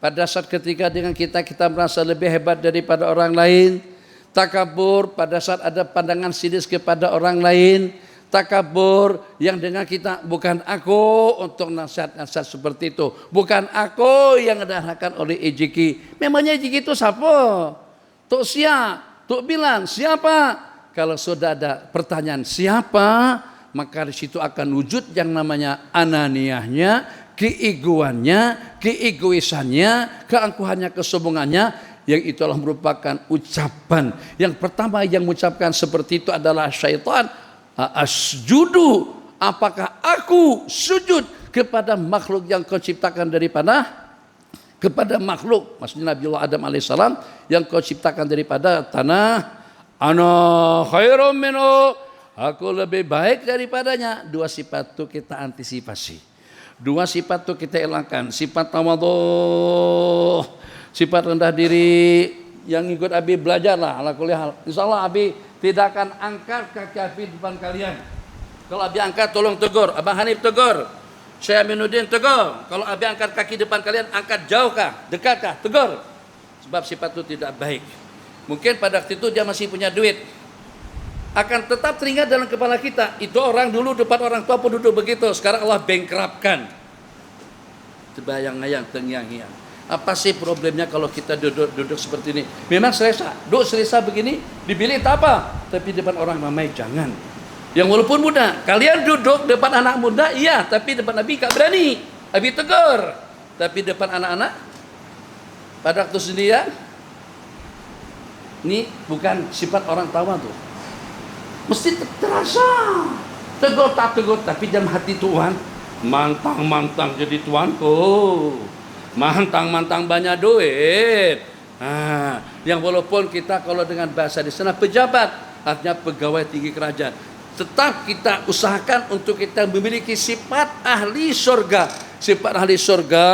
pada saat ketika dengan kita merasa lebih hebat daripada orang lain. Takabur pada saat ada pandangan sinis kepada orang lain. Takabur yang dengan kita, bukan aku untuk nasihat-nasihat seperti itu, bukan aku yang diarahkan oleh EJK. Memangnya EJK itu siapa? Tuk Sia, Tuk Bilan, siapa? Kalau sudah ada pertanyaan siapa, maka di situ akan wujud yang namanya ananiyahnya, keegoannya, keegoisannya, keangkuhannya, kesombongannya, yang itulah merupakan ucapan. Yang pertama yang mengucapkan seperti itu adalah syaitan. Asjudu, apakah aku sujud kepada makhluk yang kau ciptakan daripada kepada makhluk, maksudnya Nabi Allah Adam alaihissalam yang kau ciptakan daripada tanah. Ana khairum minhu, aku lebih baik daripadanya. Dua sifat itu kita antisipasi, dua sifat itu kita hilangkan. Sifat tawadhu, sifat rendah diri, yang ikut Abi belajar lah ala kulli hal. Insyaallah Abi tidak akan angkat kaki Abi depan kalian. Kalau Abi angkat tolong tegur, Abang Hanif tegur, Syekh Aminuddin tegur. Kalau Abi angkat kaki depan kalian, angkat jauh kah, dekat kah, tegur. Sebab sifat itu tidak baik. Mungkin pada waktu itu dia masih punya duit, akan tetap teringat dalam kepala kita. Itu orang dulu depan orang tua pun duduk begitu. Sekarang Allah bankruptkan. Terbayang-bayang, tengyang-ngiang. Apa sih problemnya kalau kita duduk seperti ini? Memang selesa, duduk selesa begini, dibilih tak apa. Tapi depan orang ramai jangan. Yang walaupun muda, kalian duduk depan anak muda, iya. Tapi depan Abi tak berani. Abi tegur. Tapi depan anak-anak, pada waktu sendirian, ini bukan sifat orang tua tuh. Mesti terasa. Tegur tak tegur, tapi dalam hati Tuhan, mantang-mantang jadi tuanku. Mantang-mantang banyak duit. Yang walaupun kita kalau dengan bahasa di sana pejabat, artinya pegawai tinggi kerajaan, tetap kita usahakan untuk kita memiliki sifat ahli surga. Sifat ahli surga,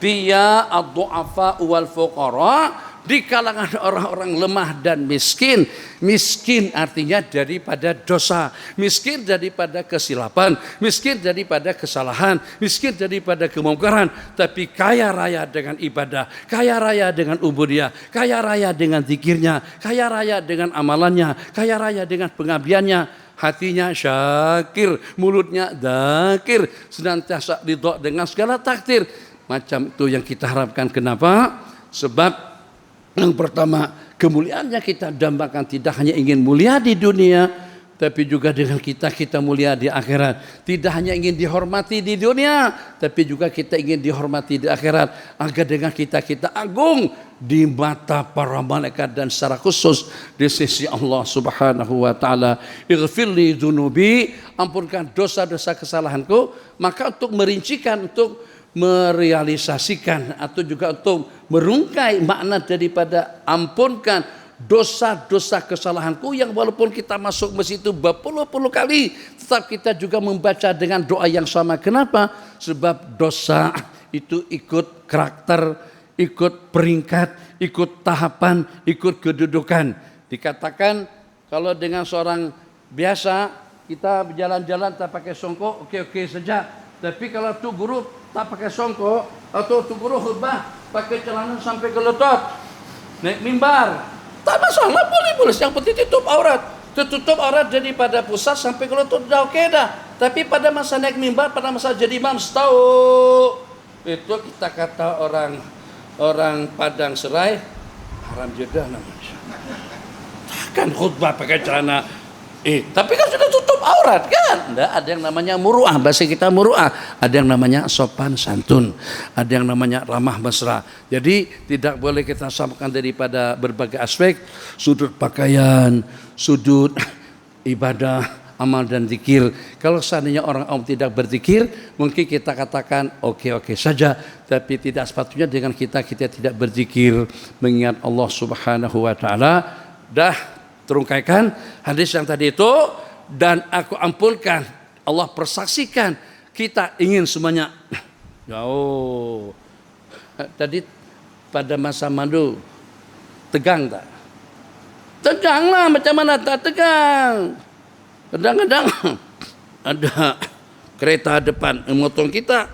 biya ad-du'afa wal fuqara, di kalangan orang-orang lemah dan miskin. Miskin artinya daripada dosa, miskin daripada kesilapan, miskin daripada kesalahan, miskin daripada kemungkaran, tapi kaya raya dengan ibadah, kaya raya dengan ubudiyah, kaya raya dengan zikirnya, kaya raya dengan amalannya, kaya raya dengan pengabdiannya. Hatinya syakir, mulutnya dzakir, senantiasa ridha dengan segala takdir. Macam itu yang kita harapkan. Kenapa? Sebab yang pertama, kemuliaannya kita dambakan tidak hanya ingin mulia di dunia, tapi juga dengan kita mulia di akhirat. Tidak hanya ingin dihormati di dunia, tapi juga kita ingin dihormati di akhirat. Agar dengan kita agung di mata para malaikat dan secara khusus di sisi Allah Subhanahu wa taala. Ighfirli dzunubi, ampunkan dosa-dosa kesalahanku. Maka untuk merincikan, untuk merealisasikan atau juga untuk merungkai makna daripada ampunkan dosa-dosa kesalahanku, yang walaupun kita masuk masjid itu berpuluh-puluh kali, tetap kita juga membaca dengan doa yang sama. Kenapa? Sebab dosa itu ikut karakter, ikut peringkat, ikut tahapan, ikut kedudukan. Dikatakan kalau dengan seorang biasa kita berjalan-jalan tak pakai songkok, oke-oke saja. Tapi kalau tu guru tak pakai songkok, atau tu guru khutbah pakai celana sampai ke lutut, naik mimbar, tak masalah, boleh. Yang penting tutup aurat. Tutup aurat daripada pusat sampai ke lutut dah oke dah. Tapi pada masa naik mimbar, pada masa jadi imam, setahu itu kita kata orang Padang Serai, haram jedah namanya. Takkan khutbah pakai celana. Tapi kan sudah tutup aurat kan? Nggak, ada yang namanya muru'ah, bahasa kita muru'ah. Ada yang namanya sopan santun, ada yang namanya ramah mesra. Jadi tidak boleh kita samakan daripada berbagai aspek, sudut pakaian, sudut ibadah, amal dan zikir. Kalau seandainya orang awam tidak berzikir, mungkin kita katakan oke saja, tapi tidak sepatutnya dengan kita tidak berzikir, mengingat Allah Subhanahu wa taala. Dah terungkaikan hadis yang tadi itu, dan aku ampunkan, Allah persaksikan, kita ingin semuanya. Tadi pada masa madu tegang tak? Tegang lah, macam mana tak tegang? Kadang-kadang ada kereta depan memotong kita.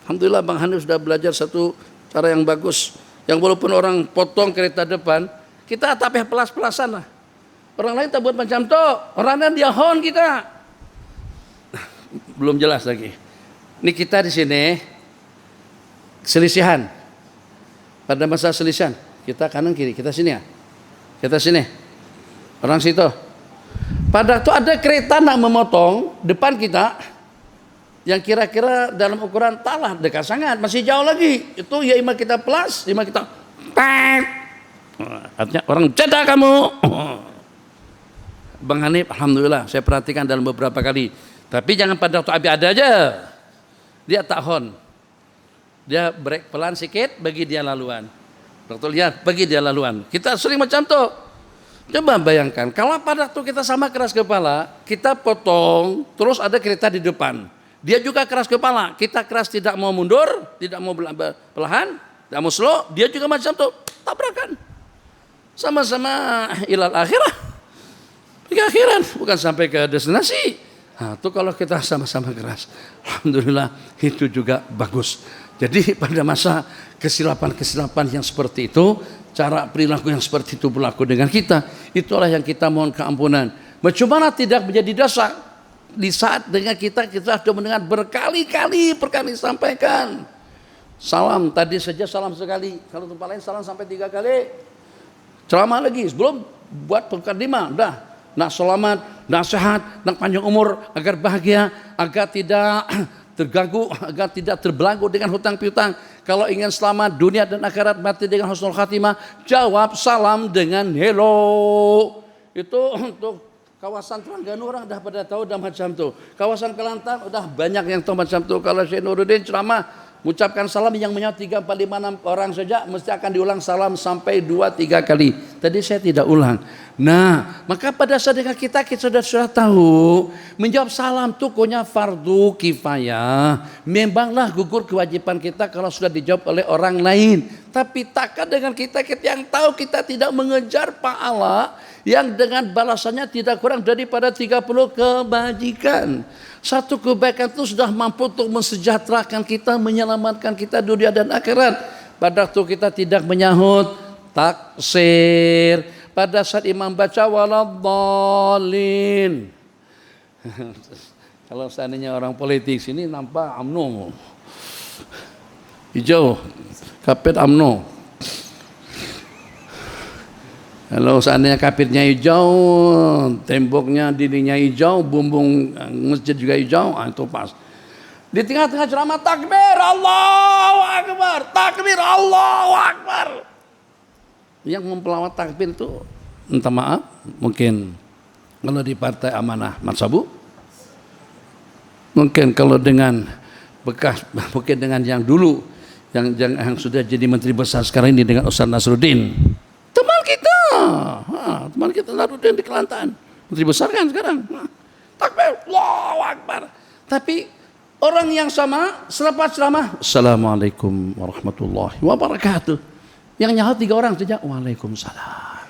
Alhamdulillah Bang Hanif sudah belajar satu cara yang bagus, yang walaupun orang potong kereta depan, kita tak payah pelas-pelasan lah. Orang lain tak buat macam tu. Orang lain dia hon kita. Belum jelas lagi. Ini kita di sini selisihan. Pada masa selisihan, kita kanan kiri, kita sini ya. Kita sini. Orang situ. Pada itu ada kereta nak memotong depan kita, yang kira-kira dalam ukuran taklah dekat sangat, masih jauh lagi. Itu ya ima kita pelas, ima kita artinya orang cedak kamu. Bang Hanif, alhamdulillah saya perhatikan dalam beberapa kali. Tapi jangan pada waktu Abi ada aja. Dia tak hon. Dia break pelan sikit bagi dia laluan. Waktu lihat bagi dia laluan. Kita sering macam tu. Coba bayangkan kalau pada waktu kita sama keras kepala, kita potong terus ada kereta di depan. Dia juga keras kepala, kita keras tidak mau mundur, tidak mau perlahan, tidak mau slow, dia juga macam tu. tabrakan. Sama-sama ilal akhirah. Ke akhiran, bukan sampai ke destinasi. Nah, itu kalau kita sama-sama keras, alhamdulillah itu juga bagus. Jadi pada masa kesilapan-kesilapan yang seperti itu, cara perilaku yang seperti itu berlaku dengan kita, itulah yang kita mohon keampunan. Bagaimana tidak menjadi dosa di saat dengan kita sudah mendengar berkali-kali sampaikan. Salam tadi saja salam sekali, kalau tempat lain salam sampai 3 kali. Ceramah lagi sebelum buat mukadimah, udah. Nak selamat, nak sehat, nak panjang umur, agar bahagia, agar tidak terganggu, agar tidak terbelenggu dengan hutang piutang. Kalau ingin selamat dunia dan akhirat, mati dengan husnul khatimah, jawab salam dengan hello. Itu untuk kawasan Terengganu orang dah pada tahu dah macam tu. Kawasan Kelantan udah banyak yang tahu macam tu. Kalau Syekh Nuruddin ceramah mengucapkan salam yang menyahut 3, 4, 5, 6 orang saja mesti akan diulang salam sampai 2, 3 kali. Tadi saya tidak ulang. Nah, maka pada saat dengan kita sudah tahu menjawab salam itu punya fardu kifayah. Memanglah gugur kewajiban kita kalau sudah dijawab oleh orang lain. Tapi takkan dengan kita yang tahu kita tidak mengejar pahala yang dengan balasannya tidak kurang daripada 30 kebajikan. Satu kebaikan itu sudah mampu untuk mensejahterakan kita, menyelamatkan kita dunia dan akhirat. Pada waktu kita tidak menyahut taksir, pada saat imam baca waladhdallin. Kalau seandainya orang politik sini nampak UMNO, hijau, kapet UMNO. Kalau seandainya kapitnya hijau, temboknya dindingnya hijau, bumbung masjid juga hijau, itu pas. Di tengah-tengah ceramah takbir Allahu Akbar, takbir Allahu Akbar. Yang mempelawat takbir itu entah maaf, mungkin kalau di Partai Amanah Matsabu, mungkin kalau dengan bekas, mungkin dengan yang dulu, yang sudah jadi menteri besar sekarang ini dengan Ustaz Nasruddin. Teman kita Nasruddin di Kelantan, menteri besar kan sekarang. Takbir, Allahu Akbar. Tapi orang yang sama selepas ceramah, Assalamualaikum warahmatullahi wabarakatuh. Yang nyaut 3 orang saja, Waalaikumsalam.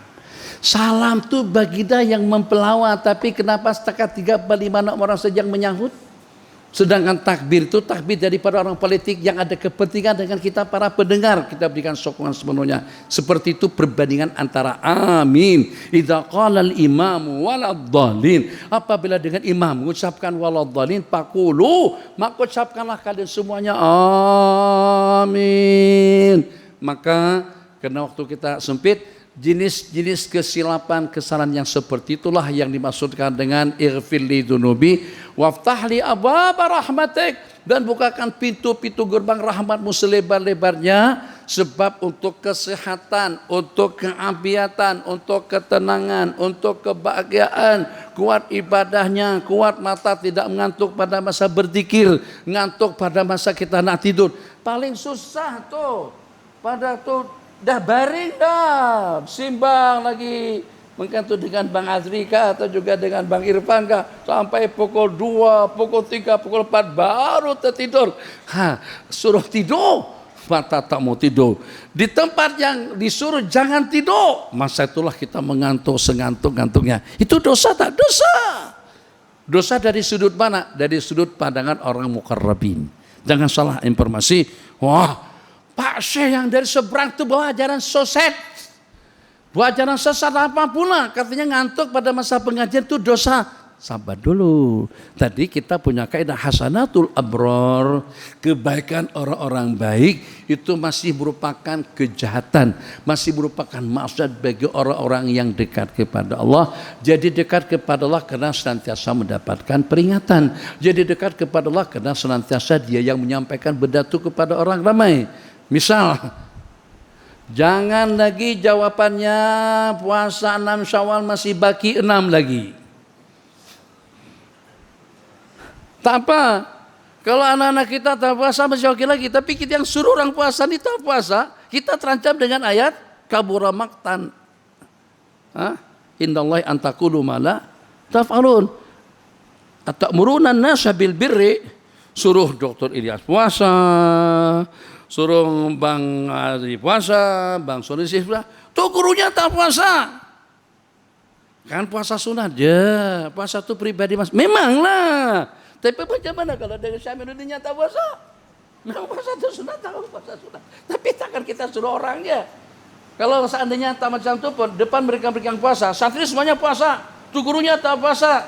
Salam tu baginda yang mempelawat, tapi kenapa setakat 3, 4, 5, 6 orang saja yang menyahut? Sedangkan takbir itu takbir daripada orang politik yang ada kepentingan dengan kita para pendengar, kita berikan sokongan sepenuhnya. Seperti itu perbandingan antara amin idza qala al imam waladhdallin, apabila dengan imam mengucapkan waladhdallin faqulu, maka ucapkanlah kalian semuanya amin. Maka karena waktu kita sempit, jenis-jenis kesilapan, kesalahan yang seperti itulah yang dimaksudkan dengan ighfirli dzunubi waftahli abwaaba rahmatik, dan bukakan pintu-pintu gerbang rahmatmu selebar-lebarnya, sebab untuk kesehatan, untuk keafiatan, untuk ketenangan, untuk kebahagiaan, kuat ibadahnya, kuat mata tidak mengantuk pada masa berzikir, ngantuk pada masa kita nak tidur. Paling susah tuh pada tuh dah baring dah, simbang lagi, mungkin tu dengan Bang Azri kah atau juga dengan Bang Irfan kah, sampai pukul 2, pukul 3, pukul 4 baru tertidur. Suruh tidur, mata tak mau tidur. Di tempat yang disuruh jangan tidur, masa itulah kita mengantuk sengantuk-ngantuknya. Itu dosa tak? Dosa. Dosa dari sudut mana? Dari sudut pandangan orang muqarrabin. Jangan salah informasi. Wah, Pak Syekh yang dari seberang itu bawa ajaran sesat, bawa ajaran sesat apa pula, katanya ngantuk pada masa pengajian itu dosa. Sabar dulu. Tadi kita punya kaidah hasanatul abror, kebaikan orang-orang baik itu masih merupakan kejahatan, masih merupakan maksiat bagi orang-orang yang dekat kepada Allah. Jadi dekat kepada Allah karena senantiasa mendapatkan peringatan. Jadi dekat kepada Allah karena senantiasa dia yang menyampaikan benda itu kepada orang ramai. Misal, jangan lagi jawabannya puasa 6 Syawal masih baki 6 lagi. Tak apa. Kalau anak-anak kita tak puasa masih oke lagi. Tapi kita yang suruh orang puasa ini tak puasa, kita terancam dengan ayat kabura maqtan. Innallahi an taqulu ma la taf'alun. Atamuruna an-nasa bil birri. Suruh Dr. Ilyas puasa, suruh Bang Adri puasa, Bang Sulisi puasa, tuh gurunya tak puasa. Kan puasa sunat ya, puasa itu pribadi mas. Memanglah. Tapi bagaimana kalau dengan Syamiruddin nyata puasa? Memang puasa itu sunat, tahu puasa sunat. Tapi takkan kita suruh orangnya. Kalau seandainya tak macam itu pun, depan mereka yang puasa, santri semuanya puasa, tuh gurunya tak puasa.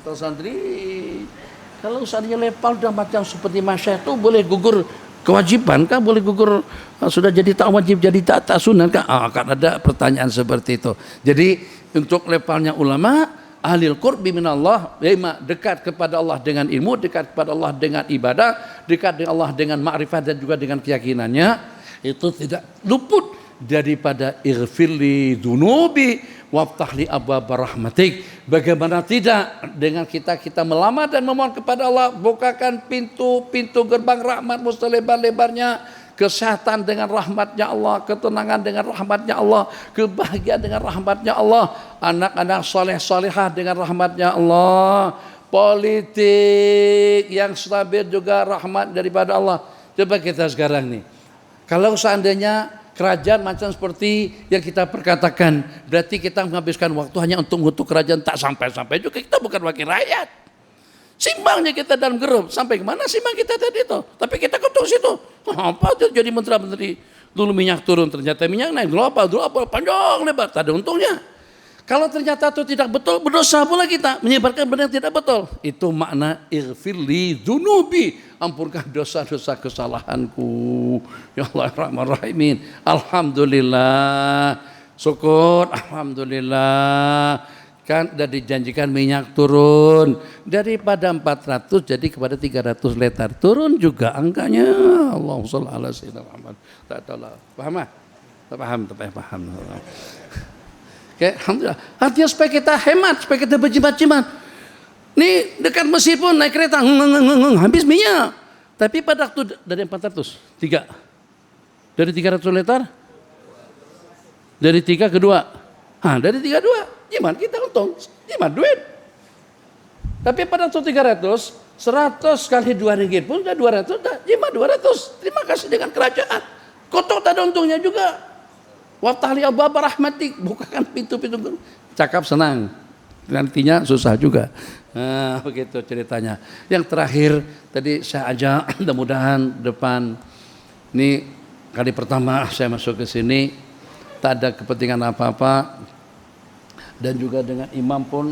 Kata santri, kalau seandainya lepal dan macam seperti masya itu boleh gugur kewajiban kah? Boleh gugur sudah jadi tak wajib jadi tak sunat kah? Akan ada pertanyaan seperti itu. Jadi untuk lepalnya ulama, ahlil qurbi minallah, dekat kepada Allah dengan ilmu, dekat kepada Allah dengan ibadah, dekat dengan Allah dengan ma'rifat dan juga dengan keyakinannya, itu tidak luput daripada ighfirli dunubi waftahli abwaaba rahmatik. Bagaimana tidak dengan kita melamar dan memohon kepada Allah, bukakan pintu gerbang rahmatmu selebar-lebarnya, kesehatan dengan rahmatnya Allah, ketenangan dengan rahmatnya Allah, kebahagiaan dengan rahmatnya Allah, anak-anak soleh-solehah dengan rahmatnya Allah, politik yang stabil juga rahmat daripada Allah. Coba kita sekarang nih, kalau seandainya kerajaan macam seperti yang kita perkatakan, berarti kita menghabiskan waktu hanya untuk kerajaan, tak sampai-sampai juga kita bukan wakil rakyat. Simbangnya kita dalam gerub, sampai kemana simbang kita tadi itu? Tapi kita ketuk situ. Apa tuh jadi menteri-menteri? Dulu minyak turun, ternyata minyak naik. Dulu apa? Panjang lebar, tak ada untungnya. Kalau ternyata itu tidak betul, berdosa pula kita menyebarkan benda yang tidak betul. Itu makna ighfirli dunubi, ampunkan dosa-dosa kesalahanku. Ya Allah Rahman Rahimin. Alhamdulillah. Syukur, alhamdulillah. Kan sudah dijanjikan minyak turun daripada 400 jadi kepada 300 liter, turun juga angkanya. Allahumma shalli ala sayyidina Muhammad. Paham? Tak paham. Oke, alhamdulillah. Artinya supaya kita hemat, supaya kita berjimat-jimat. Nih dekat Mesir pun naik kereta habis minyak. Tapi pada waktu dari 400, 3. Dari 300 liter dari 3 ke 2. Dari 3 2. Jimat kita untung, jimat duit. Tapi pada waktu 300, 100 kali 2 ringgit pun sudah 200, jimat 200. Terima kasih dengan kerajaan. Kotor tak ada untungnya juga. Waftahli abwaaba rahmatik, bukakan pintu-pintu. Cakap senang, nantinya susah juga. Begitu ceritanya. Yang terakhir tadi saya ajak, mudah-mudahan depan ini kali pertama saya masuk ke sini, tak ada kepentingan apa-apa. Dan juga dengan imam pun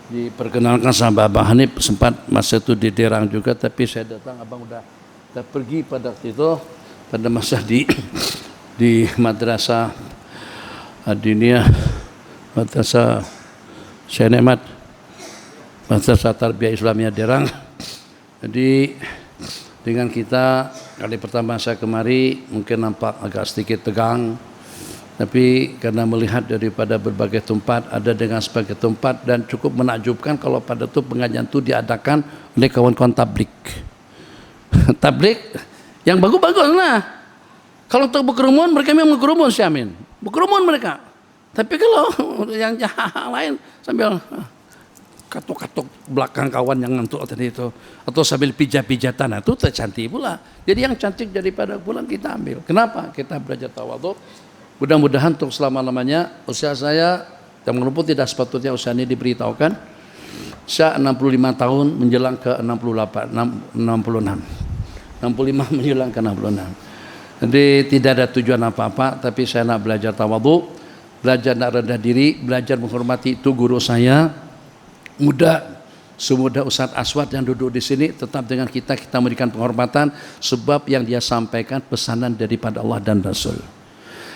diperkenalkan sama Abang Hanif, sempat masa itu di Derang juga, tapi saya datang abang udah pergi pada waktu itu, pada masa di madrasah Adiniyah, madrasah Syekh Nikmat, madrasah Tarbiyah Islamiyah Derang. Jadi dengan kita kali pertama saya kemari mungkin nampak agak sedikit tegang. Tapi karena melihat daripada berbagai tempat, ada dengan sebagai tempat, dan cukup menakjubkan kalau pada itu pengajian itu diadakan oleh kawan-kawan tablik. Tablik yang bagus-bagus lah. Kalau untuk berkerumun, mereka memang berkerumun Syamin. Berkerumun mereka. Tapi kalau yang lain sambil katuk-katuk belakang kawan yang ngantuk tadi itu, atau sambil pijat-pijatan, itu tercantik pula. Jadi yang cantik daripada bulan kita ambil. Kenapa? Kita belajar tawadhu. Mudah-mudahan untuk selama-lamanya. Usia saya yang merupakan tidak sepatutnya usia ini diberitahukan. Saya 65 tahun menjelang ke 66 menjelang ke 66. Jadi tidak ada tujuan apa-apa, tapi saya nak belajar tawadhu, belajar nak rendah diri, belajar menghormati itu guru saya. Semudah Ustaz Aswad yang duduk di sini, tetap dengan kita memberikan penghormatan, sebab yang dia sampaikan pesanan daripada Allah dan Rasul.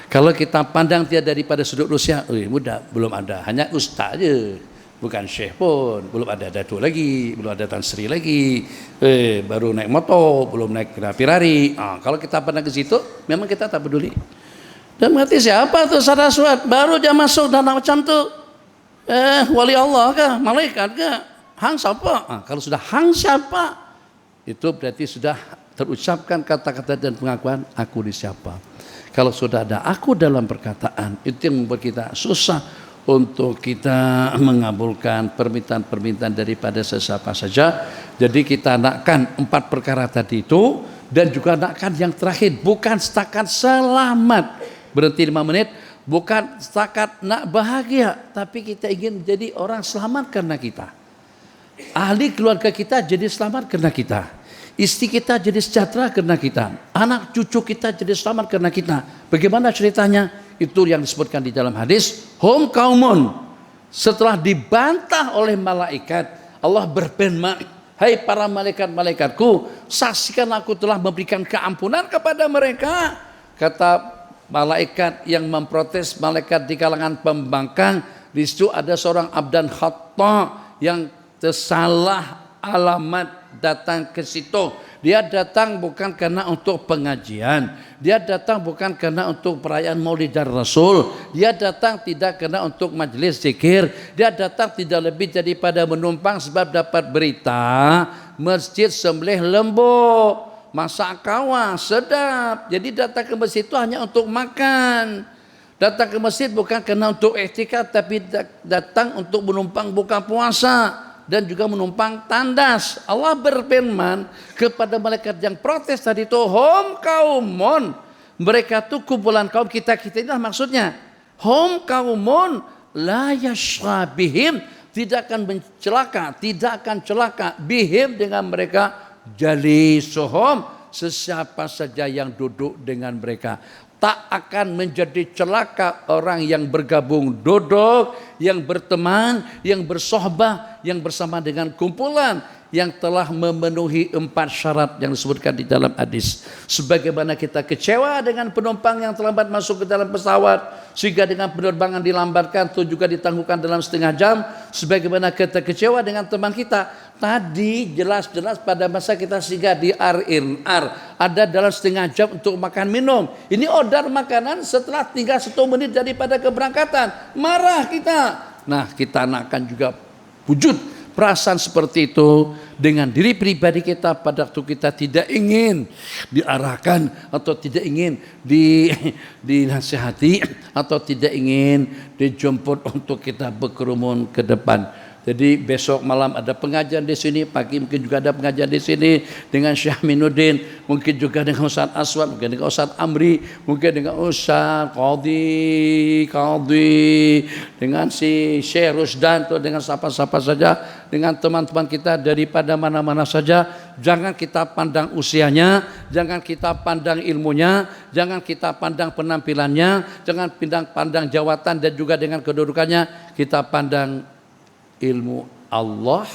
Kalau kita pandang dia daripada sudut usia, muda, belum ada, hanya ustaz aja, bukan syekh pun, belum ada datuk lagi, belum ada Tan Sri lagi, baru naik motor, belum naik Ferrari. Kalau kita pandang ke situ, memang kita tak peduli. Dan berarti siapa tuh Ustaz Aswad? Baru dia masuk dan macam tu, wali Allah kah, malaikat kah, hang siapa? Kalau sudah hang siapa, itu berarti sudah terucapkan kata-kata dan pengakuan aku di siapa. Kalau sudah ada aku dalam perkataan, itu yang membuat kita susah untuk kita mengabulkan permintaan-permintaan daripada sesiapa saja. Jadi kita nakkan 4 perkara tadi itu, Dan juga akan yang terakhir, bukan setakat selamat, berhenti 5 menit, bukan setakat nak bahagia, tapi kita ingin menjadi orang selamat karena kita. Ahli keluarga kita jadi selamat karena kita. Istri kita jadi sejahtera karena kita. Anak cucu kita jadi selamat karena kita. Bagaimana ceritanya? Itu yang disebutkan di dalam hadis. Hum kaumun. Setelah dibantah oleh malaikat, Allah berfirman, hai para malaikat-malaikatku, saksikan aku telah memberikan keampunan kepada mereka. Kata malaikat yang memprotes, malaikat di kalangan pembangkang, di situ ada seorang abdan khata yang tersalah alamat datang ke situ. Dia datang bukan karena untuk pengajian, dia datang bukan karena untuk perayaan Maulid Rasul, dia datang tidak karena untuk majelis zikir, dia datang tidak lebih daripada menumpang sebab dapat berita masjid sembelih lembu, masak kawah sedap. Jadi datang ke masjid itu hanya untuk makan. Datang ke masjid bukan karena untuk iktikaf, tapi datang untuk menumpang buka puasa dan juga menumpang tandas. Allah berfirman kepada malaikat yang protes tadi itu, hum kaumun, mereka itu kumpulan kaum kita inilah maksudnya. Hum kaumun la yashra bihim, tidak akan celaka bihim dengan mereka, jalisuhum, sesiapa saja yang duduk dengan mereka. Tak akan menjadi celaka orang yang bergabung duduk, yang berteman, yang bersohbah, yang bersama dengan kumpulan yang telah memenuhi 4 syarat yang disebutkan di dalam hadis. Sebagaimana kita kecewa dengan penumpang yang terlambat masuk ke dalam pesawat, sehingga dengan penerbangan dilambatkan atau juga ditangguhkan dalam setengah jam. Sebagaimana kita kecewa dengan teman kita, tadi jelas-jelas pada masa kita singgah di R&R, ada dalam setengah jam untuk makan minum. Ini order makanan setelah tinggal 1 menit daripada keberangkatan. Marah kita. Nah, kita akan juga wujud perasaan seperti itu dengan diri pribadi kita pada waktu kita tidak ingin diarahkan atau tidak ingin dinasihati atau tidak ingin dijemput untuk kita berkerumun ke depan. Jadi besok malam ada pengajian di sini, pagi mungkin juga ada pengajian di sini dengan Syekh Minuddin, mungkin juga dengan Ustaz Aswad, mungkin dengan Ustaz Amri, mungkin dengan Ustaz Qadhi, dengan si Syekh Rusdan, atau dengan siapa-siapa saja, dengan teman-teman kita daripada mana-mana saja. Jangan kita pandang usianya, jangan kita pandang ilmunya, jangan kita pandang penampilannya, jangan pandang jawatan dan juga dengan kedudukannya. Kita pandang ilmu Allah,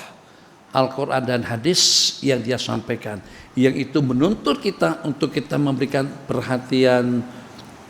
Al-Quran dan hadis yang dia sampaikan, yang itu menuntut kita untuk kita memberikan perhatian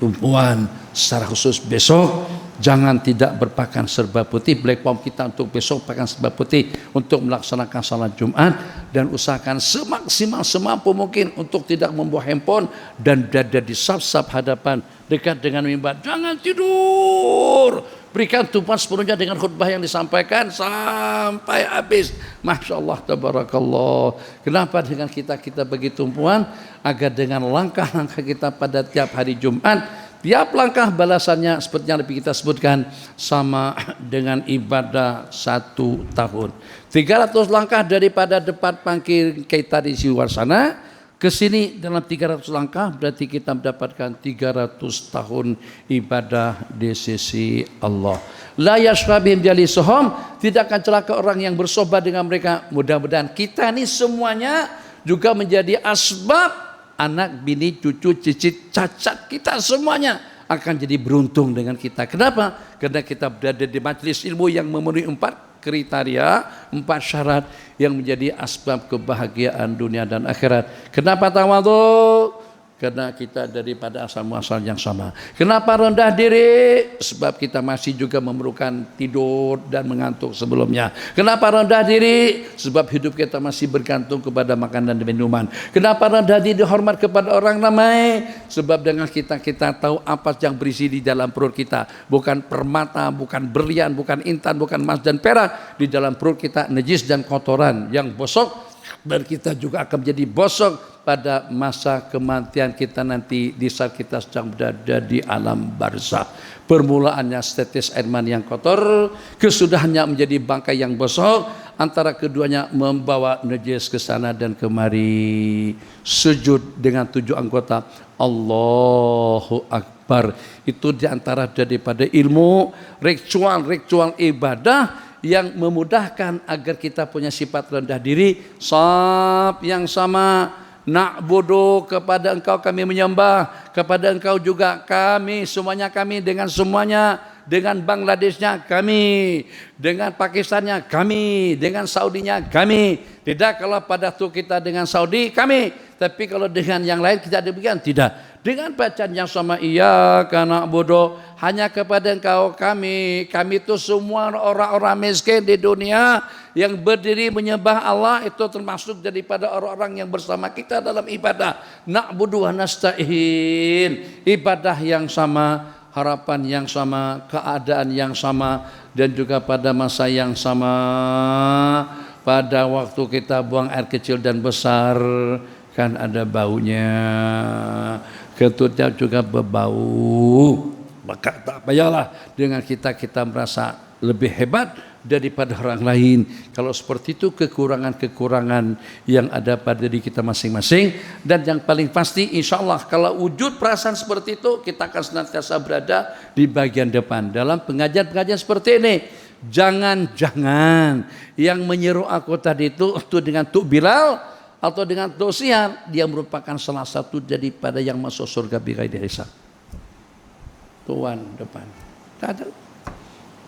tumpuan secara khusus. Besok jangan tidak berpakaian serba putih. Black Pomp kita untuk besok pakaian serba putih untuk melaksanakan salat Jumat, dan usahakan semaksimal semampu mungkin untuk tidak membawa handphone dan dada di saf-saf hadapan dekat dengan mimbar. Jangan tidur. Berikan tumpuan sepenuhnya dengan khutbah yang disampaikan sampai habis. Masya Allah, tabarakallah. Kenapa dengan kita bagi tumpuan? Agar dengan langkah-langkah kita pada tiap hari Jumat, tiap langkah balasannya seperti yang lebih kita sebutkan sama dengan ibadah 1 tahun. 300 langkah daripada depan pangkir kita di luar sana ke sini dalam 300 langkah, berarti kita mendapatkan 300 tahun ibadah di sisi Allah. La yashfabihim jalisuhum, tidak akan celaka orang yang bersohbah dengan mereka. Mudah-mudahan kita ini semuanya juga menjadi asbab anak, bini, cucu, cicit, cacat kita semuanya akan jadi beruntung dengan kita. Kenapa? Karena kita berada di majelis ilmu yang memenuhi 4 kriteria, 4 syarat yang menjadi asbab kebahagiaan dunia dan akhirat. Kenapa tawadhu? Karena kita daripada asal muasal yang sama. Kenapa rendah diri? Sebab kita masih juga memerlukan tidur dan mengantuk sebelumnya. Kenapa rendah diri? Sebab hidup kita masih bergantung kepada makanan dan minuman. Kenapa rendah diri dihormat kepada orang ramai? Sebab dengan kita tahu apa yang berisi di dalam perut kita. Bukan permata, bukan berlian, bukan intan, bukan emas dan perak. Di dalam perut kita najis dan kotoran yang bosok Dan kita juga akan menjadi bosok pada masa kematian kita nanti di saat kita sedang berada di alam barzakh. Permulaannya setetes air mani yang kotor, kesudahannya menjadi bangkai yang bosok, antara keduanya membawa najis ke sana dan kemari. Sujud dengan 7 anggota, Allahu Akbar. Itu diantara daripada ilmu ritual ibadah yang memudahkan agar kita punya sifat rendah diri. Sab yang sama, na'budu, kepada engkau kami menyembah, kepada engkau juga kami, semuanya kami, dengan semuanya, dengan Bangladeshnya kami, dengan Pakistannya kami, dengan Saudinya kami. Tidak kalau pada tu kita dengan Saudi kami, tapi kalau dengan yang lain kita demikian tidak. Dengan bacaan yang sama, iyyaka na'budu, hanya kepada engkau kami itu semua orang-orang miskin di dunia yang berdiri menyembah Allah, itu termasuk daripada orang-orang yang bersama kita dalam ibadah. Na'budu wa nasta'in, ibadah yang sama, harapan yang sama, keadaan yang sama, dan juga pada masa yang sama. Pada waktu kita buang air kecil dan besar, kan ada baunya, kentutnya juga berbau. Maka tak payahlah dengan kita merasa lebih hebat daripada orang lain. Kalau seperti itu kekurangan-kekurangan yang ada pada diri kita masing-masing. Dan yang paling pasti insya Allah kalau wujud perasaan seperti itu, kita akan senantiasa berada di bagian depan dalam pengajian-pengajian seperti ini. Jangan-jangan yang menyeru aku tadi itu dengan Tuk Bilal atau dengan Tuk Siar, dia merupakan salah satu daripada yang masuk surga bighairi hisab. Tuan depan. Tak ada.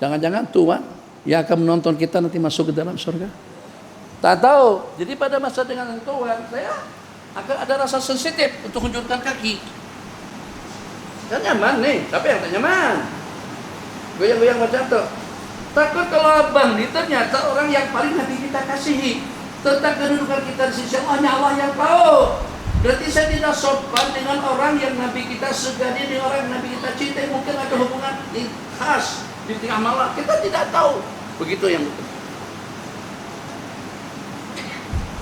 Jangan-jangan Tuan yang akan menonton kita nanti masuk ke dalam surga. Tak tahu. Jadi pada masa dengan Tuan, saya akan ada rasa sensitif untuk menunjukkan kaki. Kan nyaman nih, tapi yang tak nyaman. Goyang-goyang macam tu. Takut kalau abang ini ternyata orang yang paling Nabi kita kasihi. Tentang kedudukan kita di sisi Allah, hanya Allah yang tahu. Berarti saya tidak sopan dengan orang yang Nabi kita segani, dengan orang yang Nabi kita cintai. Mungkin ada hubungan khas di tengah malam, kita tidak tahu. Begitu yang betul.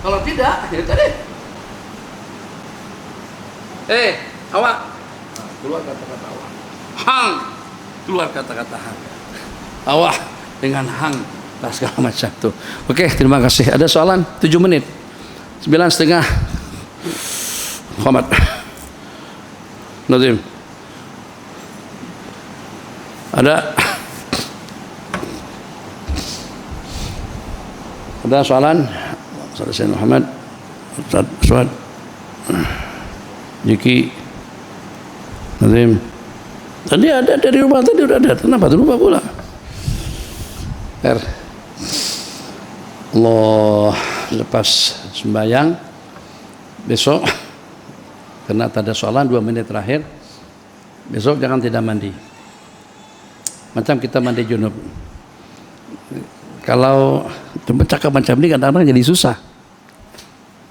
Kalau tidak, ya tadi. Awak, keluar kata-kata awak. Hang, keluar kata-kata hang. Awak dengan hang, segala macam tu. Okey, terima kasih. Ada soalan? 7 menit. 9:30. Muhammad Nazim. Ada soalan? Ustaz Muhammad, Ustaz Aswad, Jiki, Nazim. Tadi ada dari rumah, tadi udah ada. Kenapa tu lupa pula? Allah, lepas sembahyang besok, karena tak ada soalan, 2 menit terakhir, besok jangan tidak mandi. Macam kita mandi junub. Kalau cakap macam ni kadang-kadang jadi susah.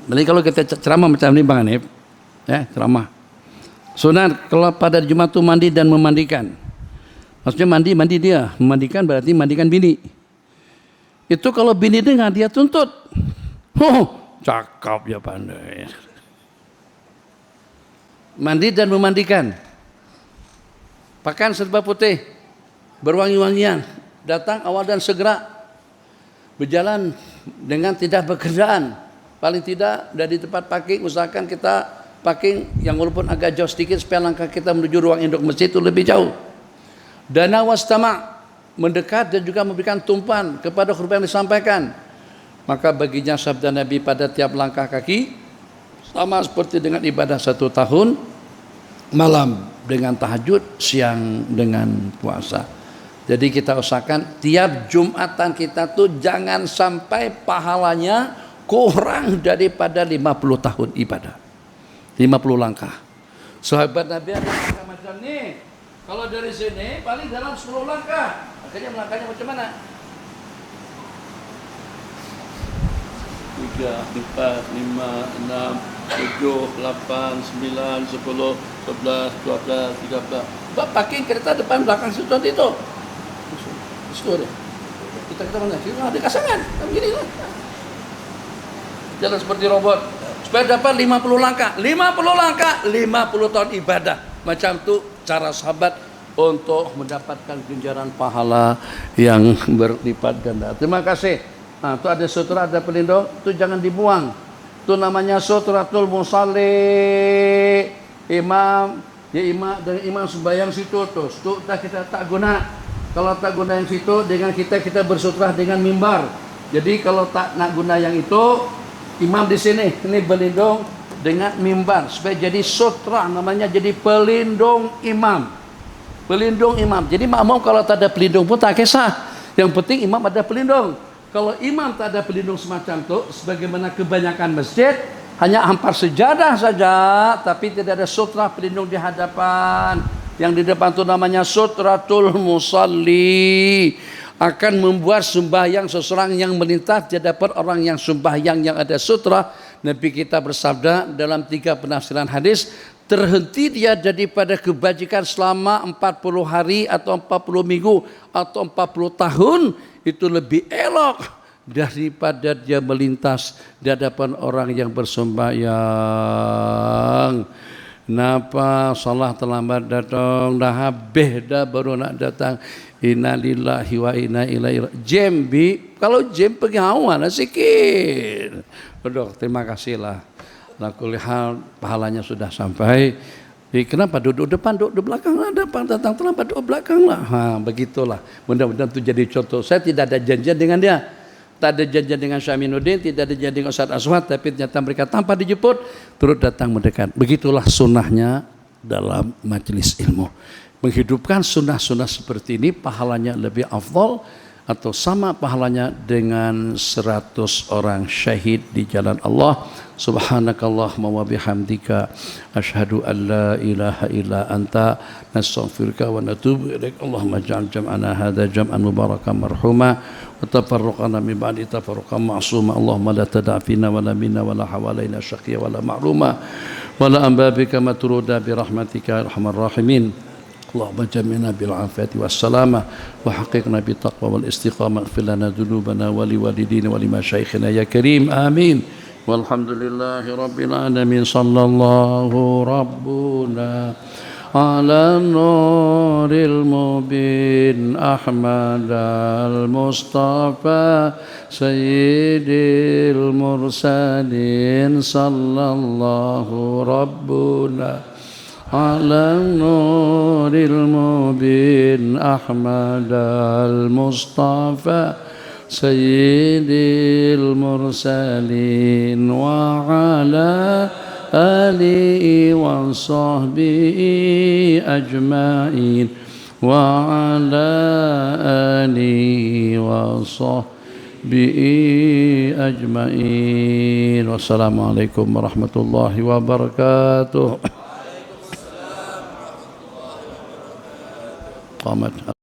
Jadi kalau kita ceramah macam ni Bang Hanif, ya, ceramah. Sunat kalau pada Jumat tu mandi dan memandikan. Maksudnya mandi dia, memandikan berarti mandikan bini. Itu kalau bini dengar dia tuntut. Cakap ya pandai. Mandi dan memandikan. Pakaian serba putih, berwangi-wangian, datang awal dan segera, berjalan dengan tidak bekerjaan. Paling tidak dari tempat parking, usahakan kita parking yang walaupun agak jauh sedikit supaya langkah kita menuju ruang induk masjid itu lebih jauh. Dana wastama, mendekat dan juga memberikan tumpuan kepada khutbah yang disampaikan. Maka baginya sabda Nabi pada tiap langkah kaki sama seperti dengan ibadah 1 tahun, malam dengan tahajud, siang dengan puasa. Jadi kita usahakan tiap Jumatan kita tuh jangan sampai pahalanya kurang daripada 50 tahun ibadah. 50 langkah. Sahabat Nabi ada langkah macam ni. Kalau dari sini paling dalam 10 langkah. Akhirnya melangkahnya macam mana? 3, 4, 5, 6, 7, 8, 9, 10, 11, 12, 13. Sebab parking kereta depan belakang situ itu. Itu deh. Kita mana? Kita ada kasangan. Begini lah. jalan seperti robot. Supaya dapat 50 langkah, 50 langkah, 50 tahun ibadah. Macam itu cara sahabat untuk mendapatkan ganjaran pahala yang berlipat ganda. Terima kasih. Nah, itu ada sutra, ada pelindung, itu jangan dibuang. Itu namanya sutratul musalli. Imam, ya imam sembahyang situ tuh kita tak guna. Kalau tak guna yang situ, dengan kita bersutrah dengan mimbar. Jadi kalau tak nak guna yang itu, imam di sini, ini pelindung dengan mimbar supaya jadi sutra, namanya jadi pelindung imam. Pelindung imam. Jadi makmum kalau tak ada pelindung pun tak kisah. Yang penting imam ada pelindung. Kalau imam tak ada pelindung semacam itu, sebagaimana kebanyakan masjid, hanya hampar sejadah saja, tapi tidak ada sutra pelindung di hadapan. Yang di depan itu namanya sutratul musalli. Akan membuat sembahyang seseorang yang melintas di hadapan orang yang sembahyang yang ada sutra. Nabi kita bersabda dalam 3 penafsiran hadis, terhenti dia daripada kebajikan selama 40 hari atau 40 minggu atau 40 tahun, itu lebih elok daripada dia melintas di hadapan orang yang bersembahyang. Napa salah terlambat datang, dah habis dah baru nak datang. Innalillahi wa inna ilaihi raji'un. Kalau jam pergi hawan sikit. Aduh, terima kasihlah. Lakul hal pahalanya sudah sampai. Kenapa duduk depan, duduk belakang lah, depan datang terlambat duduk belakang lah. Begitulah. Mudah-mudahan itu jadi contoh. Saya tidak ada janjian dengan dia. Tak ada janjian dengan Syaminuddin, tidak ada janjian dengan Ustaz Aswad, tapi ternyata mereka tanpa dijemput turut datang mendekat. Begitulah sunnahnya dalam majelis ilmu. Menghidupkan sunnah-sunnah seperti ini pahalanya lebih afdal atau sama pahalanya dengan 100 orang syahid di jalan Allah. Subhanakallahumma wa bihamdika asyhadu an la ilaha illa anta nastaghfiruka wa natubu ilaik. Allahumma ij'al jam'ana hadza jam'an mubarakan marhuma wa tafarraqana min ba'di tafarruqan ma'suma. Allahumma la tada' fina wa la minna wa la hawalaina syaqiyya wa la ma'luma wa la ambabika matruda bi rahmatika arhamar rahimin. اللهم جمعنا بالعافية والسلامة وحققنا بالتقوى والاستقامة اغفر لنا ذنوبنا ولوالدينا ولمشايخنا يا كريم آمين والحمد لله رب العالمين صلى الله ربنا على النور المبين أحمد المصطفى سيد المرسلين صلى الله ربنا على النور المبين أحمد المصطفى سيد المرسلين وعلى آله وصحبه أجمعين وعلى آله وصحبه أجمعين والسلام عليكم ورحمة الله وبركاته. قامت